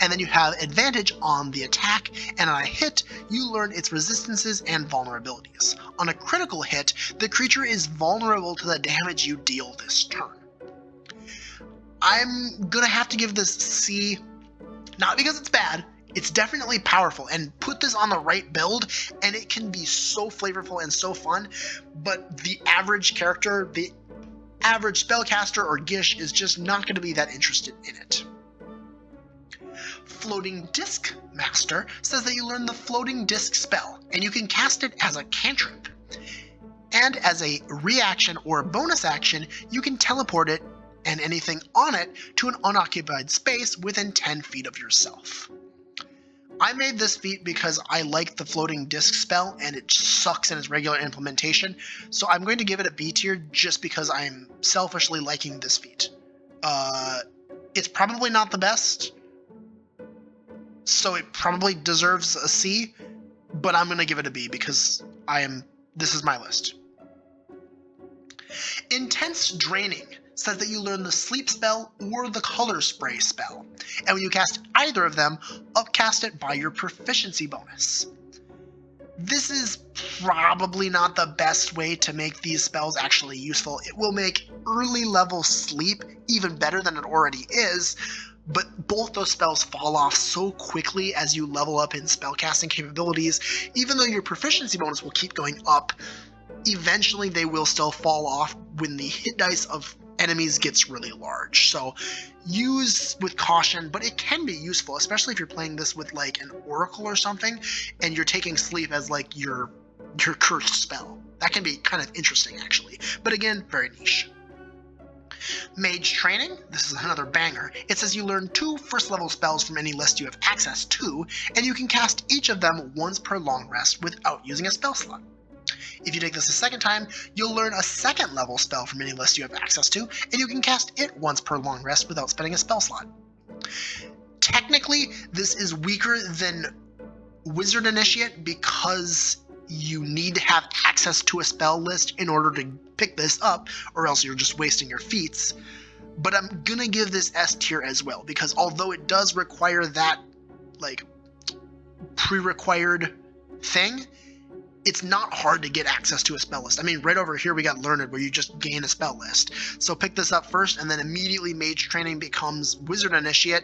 And then you have advantage on the attack, and on a hit, you learn its resistances and vulnerabilities. On a critical hit, the creature is vulnerable to the damage you deal this turn. I'm gonna have to give this C, not because it's bad. It's definitely powerful, and put this on the right build and it can be so flavorful and so fun, but the average character, the average spellcaster or Gish is just not going to be that interested in it. Floating Disc Master says that you learn the Floating Disc spell, and you can cast it as a cantrip. And as a reaction or bonus action, you can teleport it and anything on it to an unoccupied space within 10 feet of yourself. I made this feat because I like the Floating Disc spell and it sucks in its regular implementation, so I'm going to give it a B tier just because I'm selfishly liking this feat. It's probably not the best, so it probably deserves a C, but I'm going to give it a B because this is my list. Intense Draining says that you learn the sleep spell or the color spray spell. And when you cast either of them, upcast it by your proficiency bonus. This is probably not the best way to make these spells actually useful. It will make early level sleep even better than it already is, but both those spells fall off so quickly as you level up in spellcasting capabilities. Even though your proficiency bonus will keep going up, eventually they will still fall off when the hit dice of enemies gets really large. So use with caution, but it can be useful, especially if you're playing this with like an oracle or something and you're taking sleep as like your cursed spell. That can be kind of interesting actually, but again, very niche. Mage training, this is another banger. It says you learn 2 first level spells from any list you have access to, and you can cast each of them once per long rest without using a spell slot. If you take this a second time, you'll learn a 2nd level spell from any list you have access to, and you can cast it once per long rest without spending a spell slot. Technically, this is weaker than Wizard Initiate because you need to have access to a spell list in order to pick this up, or else you're just wasting your feats. But I'm gonna give this S tier as well, because although it does require that like pre-required thing, it's not hard to get access to a spell list. I mean, right over here we got Learned, where you just gain a spell list. So pick this up first, and then immediately Mage Training becomes Wizard Initiate,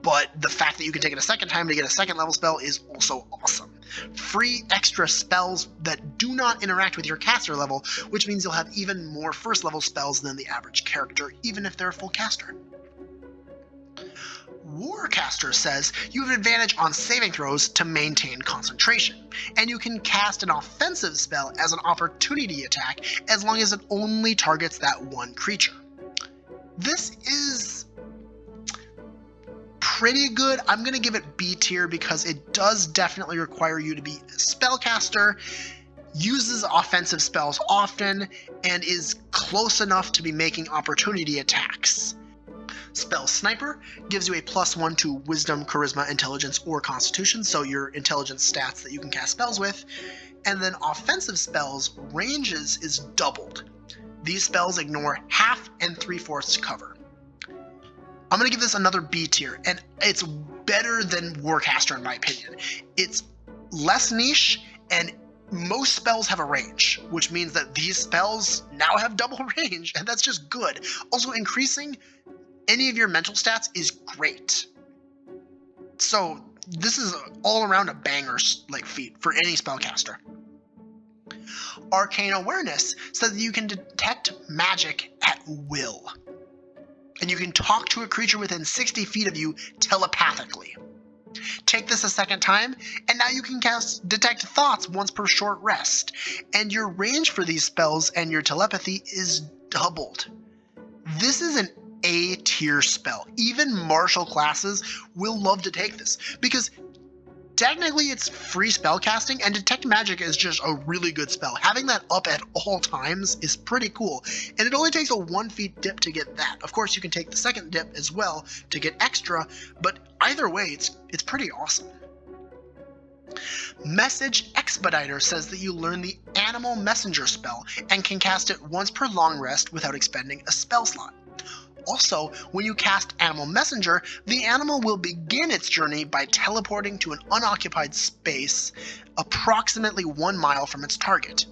but the fact that you can take it a second time to get a 2nd level spell is also awesome. Free extra spells that do not interact with your caster level, which means you'll have even more first level spells than the average character, even if they're a full caster. Warcaster says you have an advantage on saving throws to maintain concentration, and you can cast an offensive spell as an opportunity attack as long as it only targets that one creature. This is pretty good. I'm going to give it B tier because it does definitely require you to be a spellcaster, uses offensive spells often, and is close enough to be making opportunity attacks. Spell Sniper gives you a +1 to Wisdom, Charisma, Intelligence, or Constitution, so your intelligence stats that you can cast spells with. And then offensive spells ranges is doubled. These spells ignore half and 3/4 cover. I'm going to give this another B tier, and it's better than Warcaster in my opinion. It's less niche, and most spells have a range, which means that these spells now have double range, and that's just good. Also, increasing any of your mental stats is great. So this is all around a banger like feat for any spellcaster. Arcane Awareness says that you can detect magic at will, and you can talk to a creature within 60 feet of you telepathically. Take this a second time, and now you can cast Detect Thoughts once per short rest, and your range for these spells and your telepathy is doubled. This is an A tier spell. Even martial classes will love to take this, because technically it's free spellcasting, and Detect Magic is just a really good spell. Having that up at all times is pretty cool, and it only takes a 1 feat dip to get that. Of course, you can take the 2nd dip as well to get extra, but either way, it's pretty awesome. Message Expediter says that you learn the Animal Messenger spell and can cast it once per long rest without expending a spell slot. Also, when you cast Animal Messenger, the animal will begin its journey by teleporting to an unoccupied space approximately 1 mile from its target.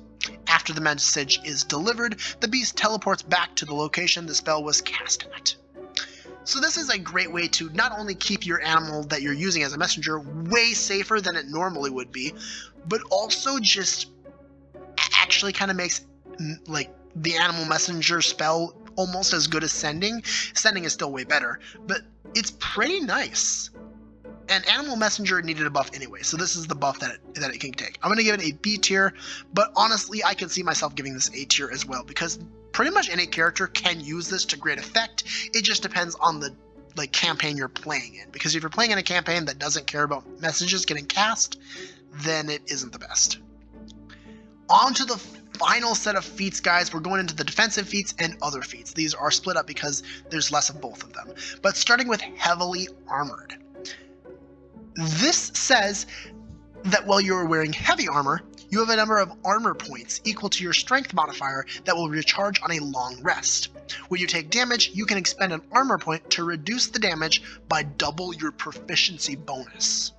After the message is delivered, the beast teleports back to the location the spell was cast at. So this is a great way to not only keep your animal that you're using as a messenger way safer than it normally would be, but also just actually kind of makes like the Animal Messenger spell almost as good as Sending. Sending is still way better, but it's pretty nice. And Animal Messenger needed a buff anyway, so this is the buff that it can take. I'm going to give it a B tier, but honestly, I can see myself giving this A tier as well, because pretty much any character can use this to great effect. It just depends on the campaign you're playing in, because if you're playing in a campaign that doesn't care about messages getting cast, then it isn't the best. On to the final set of feats, guys. We're going into the defensive feats and other feats. These are split up because there's less of both of them. But starting with Heavily Armored. This says that while you're wearing heavy armor, You have a number of armor points equal to your strength modifier that will recharge on a long rest. When you take damage, you can expend an armor point to reduce the damage by double your proficiency bonus.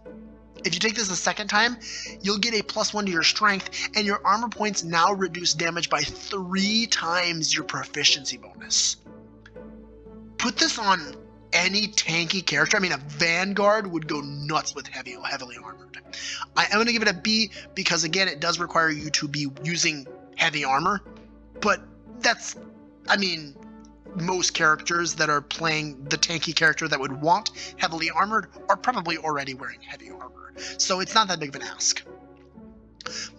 If you take this a second time, you'll get a +1 to your strength, and your armor points now reduce damage by 3 times your proficiency bonus. Put this on any tanky character. I mean, a Vanguard would go nuts with heavily armored. I am going to give it a B because, again, it does require you to be using heavy armor, but that's, I mean, most characters that are playing the tanky character that would want heavily armored are probably already wearing heavy armor, so it's not that big of an ask.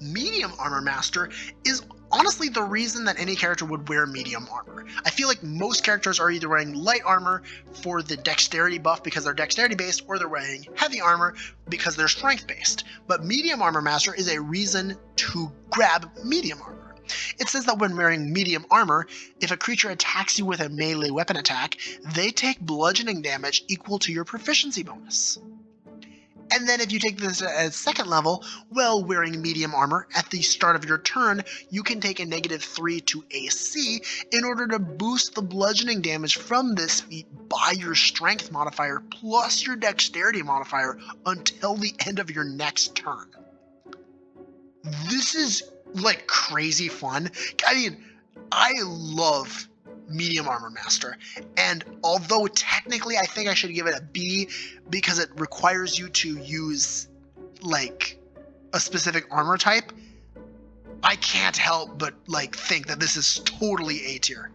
Medium Armor Master is honestly the reason that any character would wear medium armor. I feel like most characters are either wearing light armor for the dexterity buff because they're dexterity based, or they're wearing heavy armor because they're strength based. But Medium Armor Master is a reason to grab medium armor. It says that when wearing medium armor, if a creature attacks you with a melee weapon attack, they take bludgeoning damage equal to your proficiency bonus. And then if you take this at second level, while wearing medium armor, at the start of your turn, you can take a -3 to AC in order to boost the bludgeoning damage from this feat by your strength modifier plus your dexterity modifier until the end of your next turn. This is like crazy fun. I mean, I love Medium Armor Master, and although technically I think I should give it a B because it requires you to use like a specific armor type, I can't help but like think that this is totally A tier.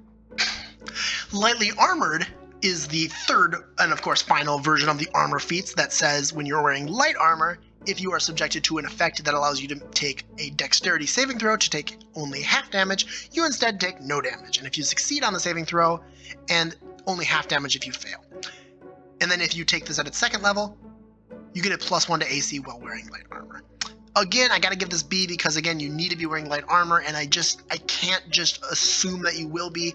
Lightly Armored is the third and of course final version of the armor feats that says when you're wearing light armor, if you are subjected to an effect that allows you to take a dexterity saving throw to take only half damage, you instead take no damage. And if you succeed on the saving throw, and only half damage if you fail. And then if you take this at its second level, you get a +1 to AC while wearing light armor. Again, I gotta give this B because again, you need to be wearing light armor, and I can't just assume that you will be.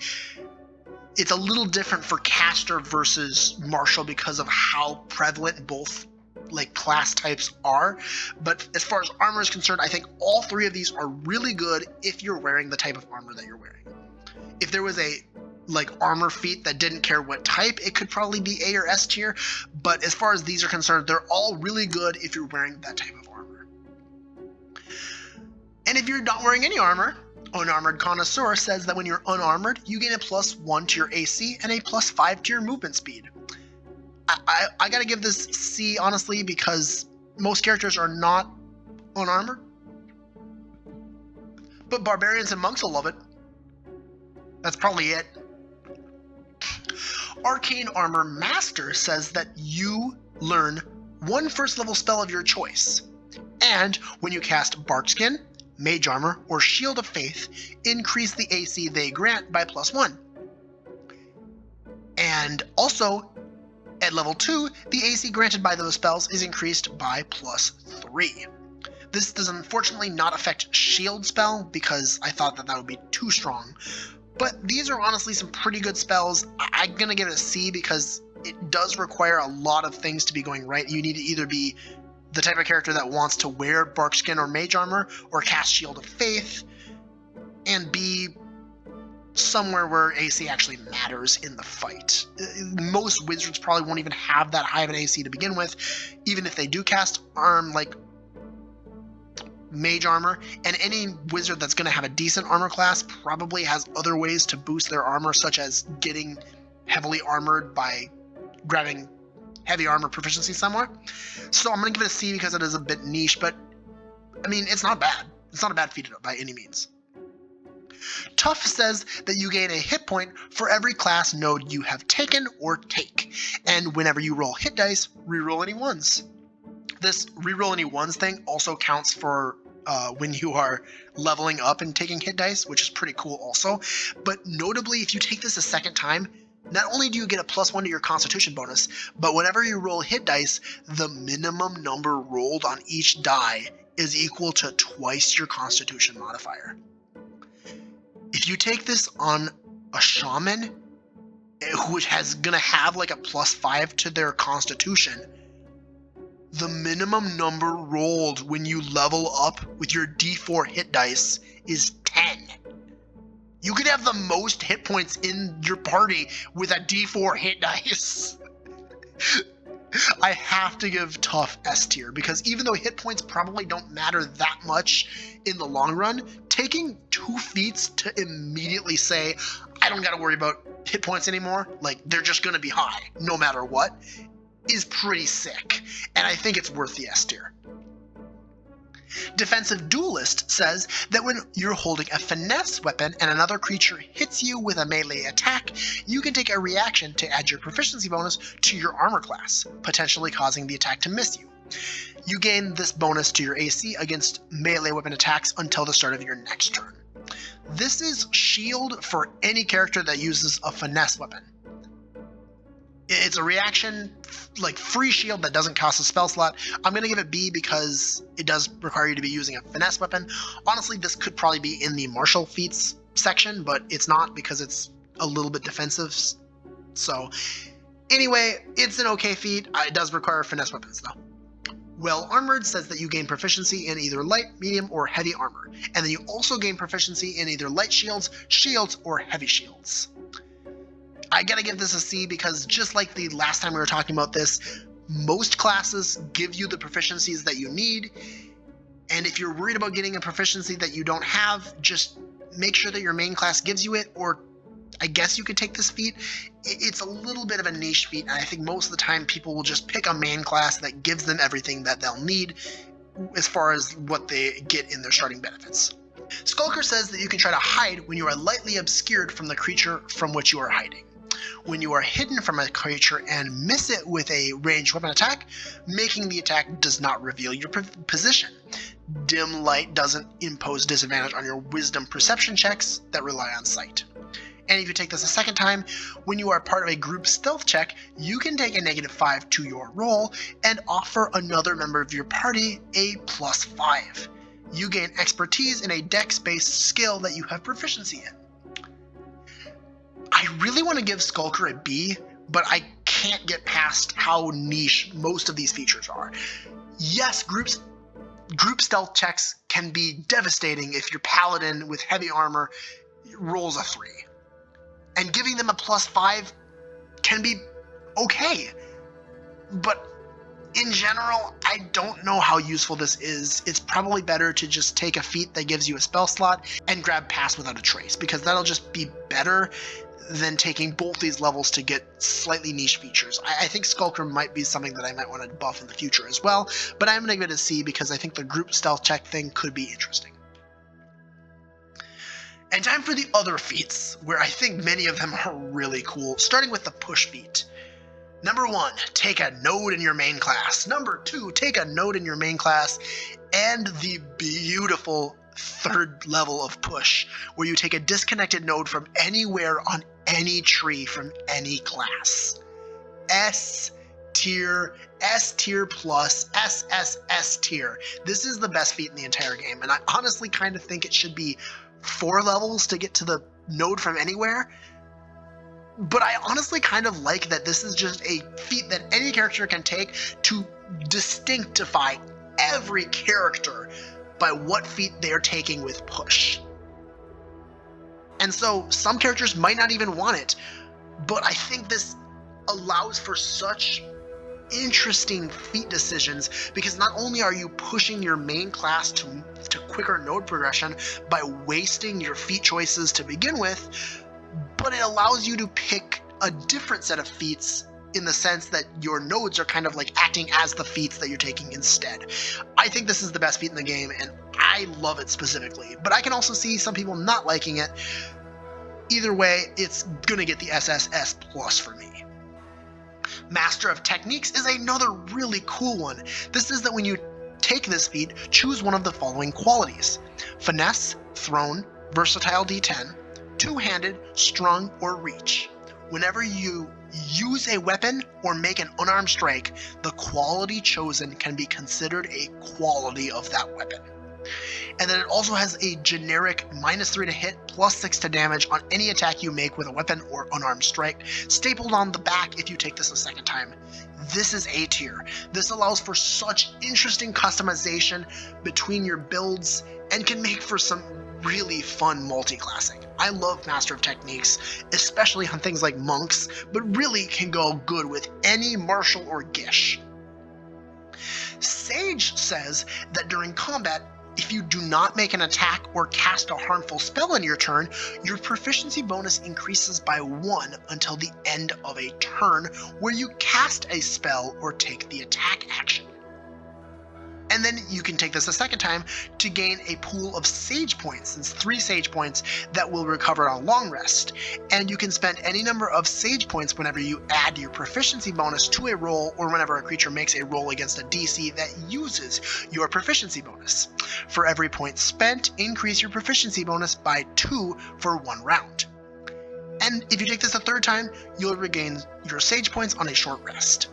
It's a little different for caster versus martial because of how prevalent both like class types are, but as far as armor is concerned, I think all three of these are really good if you're wearing the type of armor that you're wearing. If there was a like armor feat that didn't care what type, it could probably be A or S tier, but as far as these are concerned, they're all really good if you're wearing that type of armor. And if you're not wearing any armor, Unarmored Connoisseur says that when you're unarmored, you gain a +1 to your AC and a +5 to your movement speed. I gotta give this C, honestly, because most characters are not unarmored. But barbarians and monks will love it. That's probably it. Arcane Armor Master says that you learn one first level spell of your choice. And when you cast Barkskin, Mage Armor, or Shield of Faith, increase the AC they grant by +1. And also, at level 2, the AC granted by those spells is increased by +3. This does unfortunately not affect Shield spell because I thought that would be too strong. But these are honestly some pretty good spells. I'm going to give it a C because it does require a lot of things to be going right. You need to either be the type of character that wants to wear Barkskin or Mage Armor or cast Shield of Faith, and be somewhere where AC actually matters in the fight. Most wizards probably won't even have that high of an AC to begin with, even if they do cast like Mage Armor, and any wizard that's going to have a decent armor class probably has other ways to boost their armor, such as getting heavily armored by grabbing heavy armor proficiency somewhere. So I'm going to give it a C because it is a bit niche, but I mean, it's not bad. It's not a bad feat by any means. Tough says that you gain a hit point for every class node you have taken or take, and whenever you roll hit dice, reroll any ones. This reroll any ones thing also counts for when you are leveling up and taking hit dice, which is pretty cool also. But notably, if you take this a second time, not only do you get a +1 to your constitution bonus, but whenever you roll hit dice, the minimum number rolled on each die is equal to twice your constitution modifier. If you take this on a shaman, which has gonna have like a +5 to their constitution, the minimum number rolled when you level up with your D4 hit dice is 10. You could have the most hit points in your party with a D4 hit dice. I have to give tough S tier, because even though hit points probably don't matter that much in the long run, taking 2 feats to immediately say, I don't gotta worry about hit points anymore, like they're just gonna be high no matter what, is pretty sick, and I think it's worth the S tier. Defensive Duelist says that when you're holding a finesse weapon and another creature hits you with a melee attack, you can take a reaction to add your proficiency bonus to your armor class, potentially causing the attack to miss you. You gain this bonus to your AC against melee weapon attacks until the start of your next turn. This is shield for any character that uses a finesse weapon. It's a reaction, like free shield that doesn't cost a spell slot. I'm going to give it B because it does require you to be using a finesse weapon. Honestly, this could probably be in the martial feats section, but it's not because it's a little bit defensive. So anyway, it's an okay feat. It does require finesse weapons though. Well Armored says that you gain proficiency in either light, medium, or heavy armor. And then you also gain proficiency in either light shields, shields, or heavy shields. I gotta give this a C because just like the last time we were talking about this, most classes give you the proficiencies that you need. And if you're worried about getting a proficiency that you don't have, just make sure that your main class gives you it, or I guess you could take this feat. It's a little bit of a niche feat, and I think most of the time people will just pick a main class that gives them everything that they'll need as far as what they get in their starting benefits. Skulker says that you can try to hide when you are lightly obscured from the creature from which you are hiding. When you are hidden from a creature and miss it with a ranged weapon attack, making the attack does not reveal your position. Dim light doesn't impose disadvantage on your wisdom perception checks that rely on sight. And if you take this a second time, when you are part of a group stealth check, you can take a -5 to your roll and offer another member of your party a +5. You gain expertise in a dex-based skill that you have proficiency in. I really want to give Skulker a B, but I can't get past how niche most of these features are. Yes, group stealth checks can be devastating if your paladin with heavy armor rolls a 3. And giving them a +5 can be okay. But in general, I don't know how useful this is. It's probably better to just take a feat that gives you a spell slot and grab Pass Without a Trace, because that'll just be better than taking both these levels to get slightly niche features. I think Skulker might be something that I might want to buff in the future as well, but I'm going to give it a C because I think the group stealth check thing could be interesting. And time for the other feats, where I think many of them are really cool, starting with the push feat. Number 1, take a node in your main class. Number 2, take a node in your main class. And the beautiful 3rd level of push, where you take a disconnected node from anywhere on any tree from any class. S tier plus S tier. This is the best feat in the entire game, and I honestly kind of think it should be 4 levels to get to the node from anywhere. But I honestly kind of like that this is just a feat that any character can take to distinctify every character by what feat they're taking with push. And so some characters might not even want it, but I think this allows for such interesting feat decisions, because not only are you pushing your main class to quicker node progression by wasting your feat choices to begin with, but it allows you to pick a different set of feats in the sense that your nodes are kind of like acting as the feats that you're taking instead. I think this is the best feat in the game, and I love it specifically, but I can also see some people not liking it. Either way, it's gonna get the SSS plus for me. Master of Techniques is another really cool one. This is that when you take this feat, choose one of the following qualities: Finesse, Thrown, Versatile D10, Two-Handed, Strung, or Reach. Whenever you use a weapon or make an unarmed strike, the quality chosen can be considered a quality of that weapon. And then it also has a generic -3 to hit, +6 to damage on any attack you make with a weapon or unarmed strike, stapled on the back if you take this a second time. This is A tier. This allows for such interesting customization between your builds and can make for some really fun multi-classing. I love Master of Techniques, especially on things like monks, but really can go good with any martial or gish. Sage says that during combat, if you do not make an attack or cast a harmful spell in your turn, your proficiency bonus increases by 1 until the end of a turn where you cast a spell or take the attack action. And then you can take this a second time to gain a pool of sage points. It's 3 sage points that will recover on a long rest. And you can spend any number of sage points whenever you add your proficiency bonus to a roll or whenever a creature makes a roll against a DC that uses your proficiency bonus. For every point spent, increase your proficiency bonus by 2 for 1 round. And if you take this a third time, you'll regain your sage points on a short rest.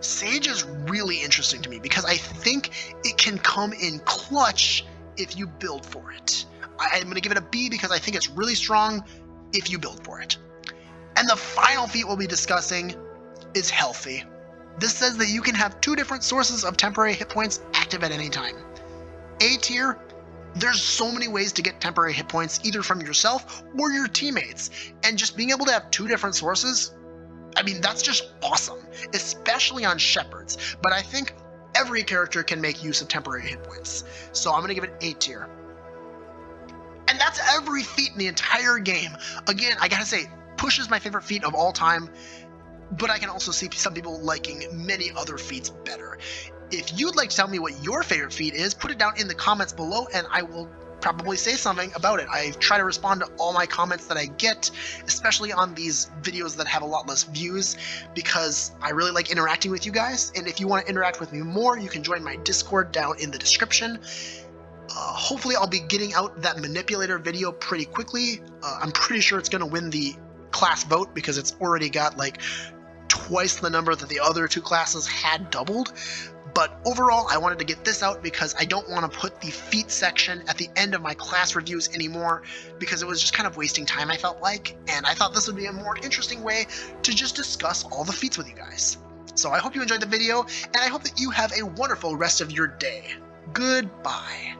Sage is really interesting to me because I think it can come in clutch if you build for it. I'm going to give it a B because I think it's really strong if you build for it. And the final feat we'll be discussing is Healthy. This says that you can have 2 different sources of temporary hit points active at any time. A tier, there's so many ways to get temporary hit points either from yourself or your teammates, and just being able to have 2 different sources, I mean, that's just awesome, especially on shepherds, but I think every character can make use of temporary hit points. So I'm going to give it A tier. And that's every feat in the entire game. Again, I gotta say, Push is my favorite feat of all time, but I can also see some people liking many other feats better. If you'd like to tell me what your favorite feat is, put it down in the comments below and I will probably say something about it. I try to respond to all my comments that I get, especially on these videos that have a lot less views, because I really like interacting with you guys. And if you want to interact with me more, you can join my Discord down in the description. Hopefully I'll be getting out that manipulator video pretty quickly. I'm pretty sure it's going to win the class vote because it's already got like twice the number that the other 2 classes had doubled. But overall, I wanted to get this out because I don't want to put the feat section at the end of my class reviews anymore because it was just kind of wasting time, I felt like, and I thought this would be a more interesting way to just discuss all the feats with you guys. So I hope you enjoyed the video, and I hope that you have a wonderful rest of your day. Goodbye.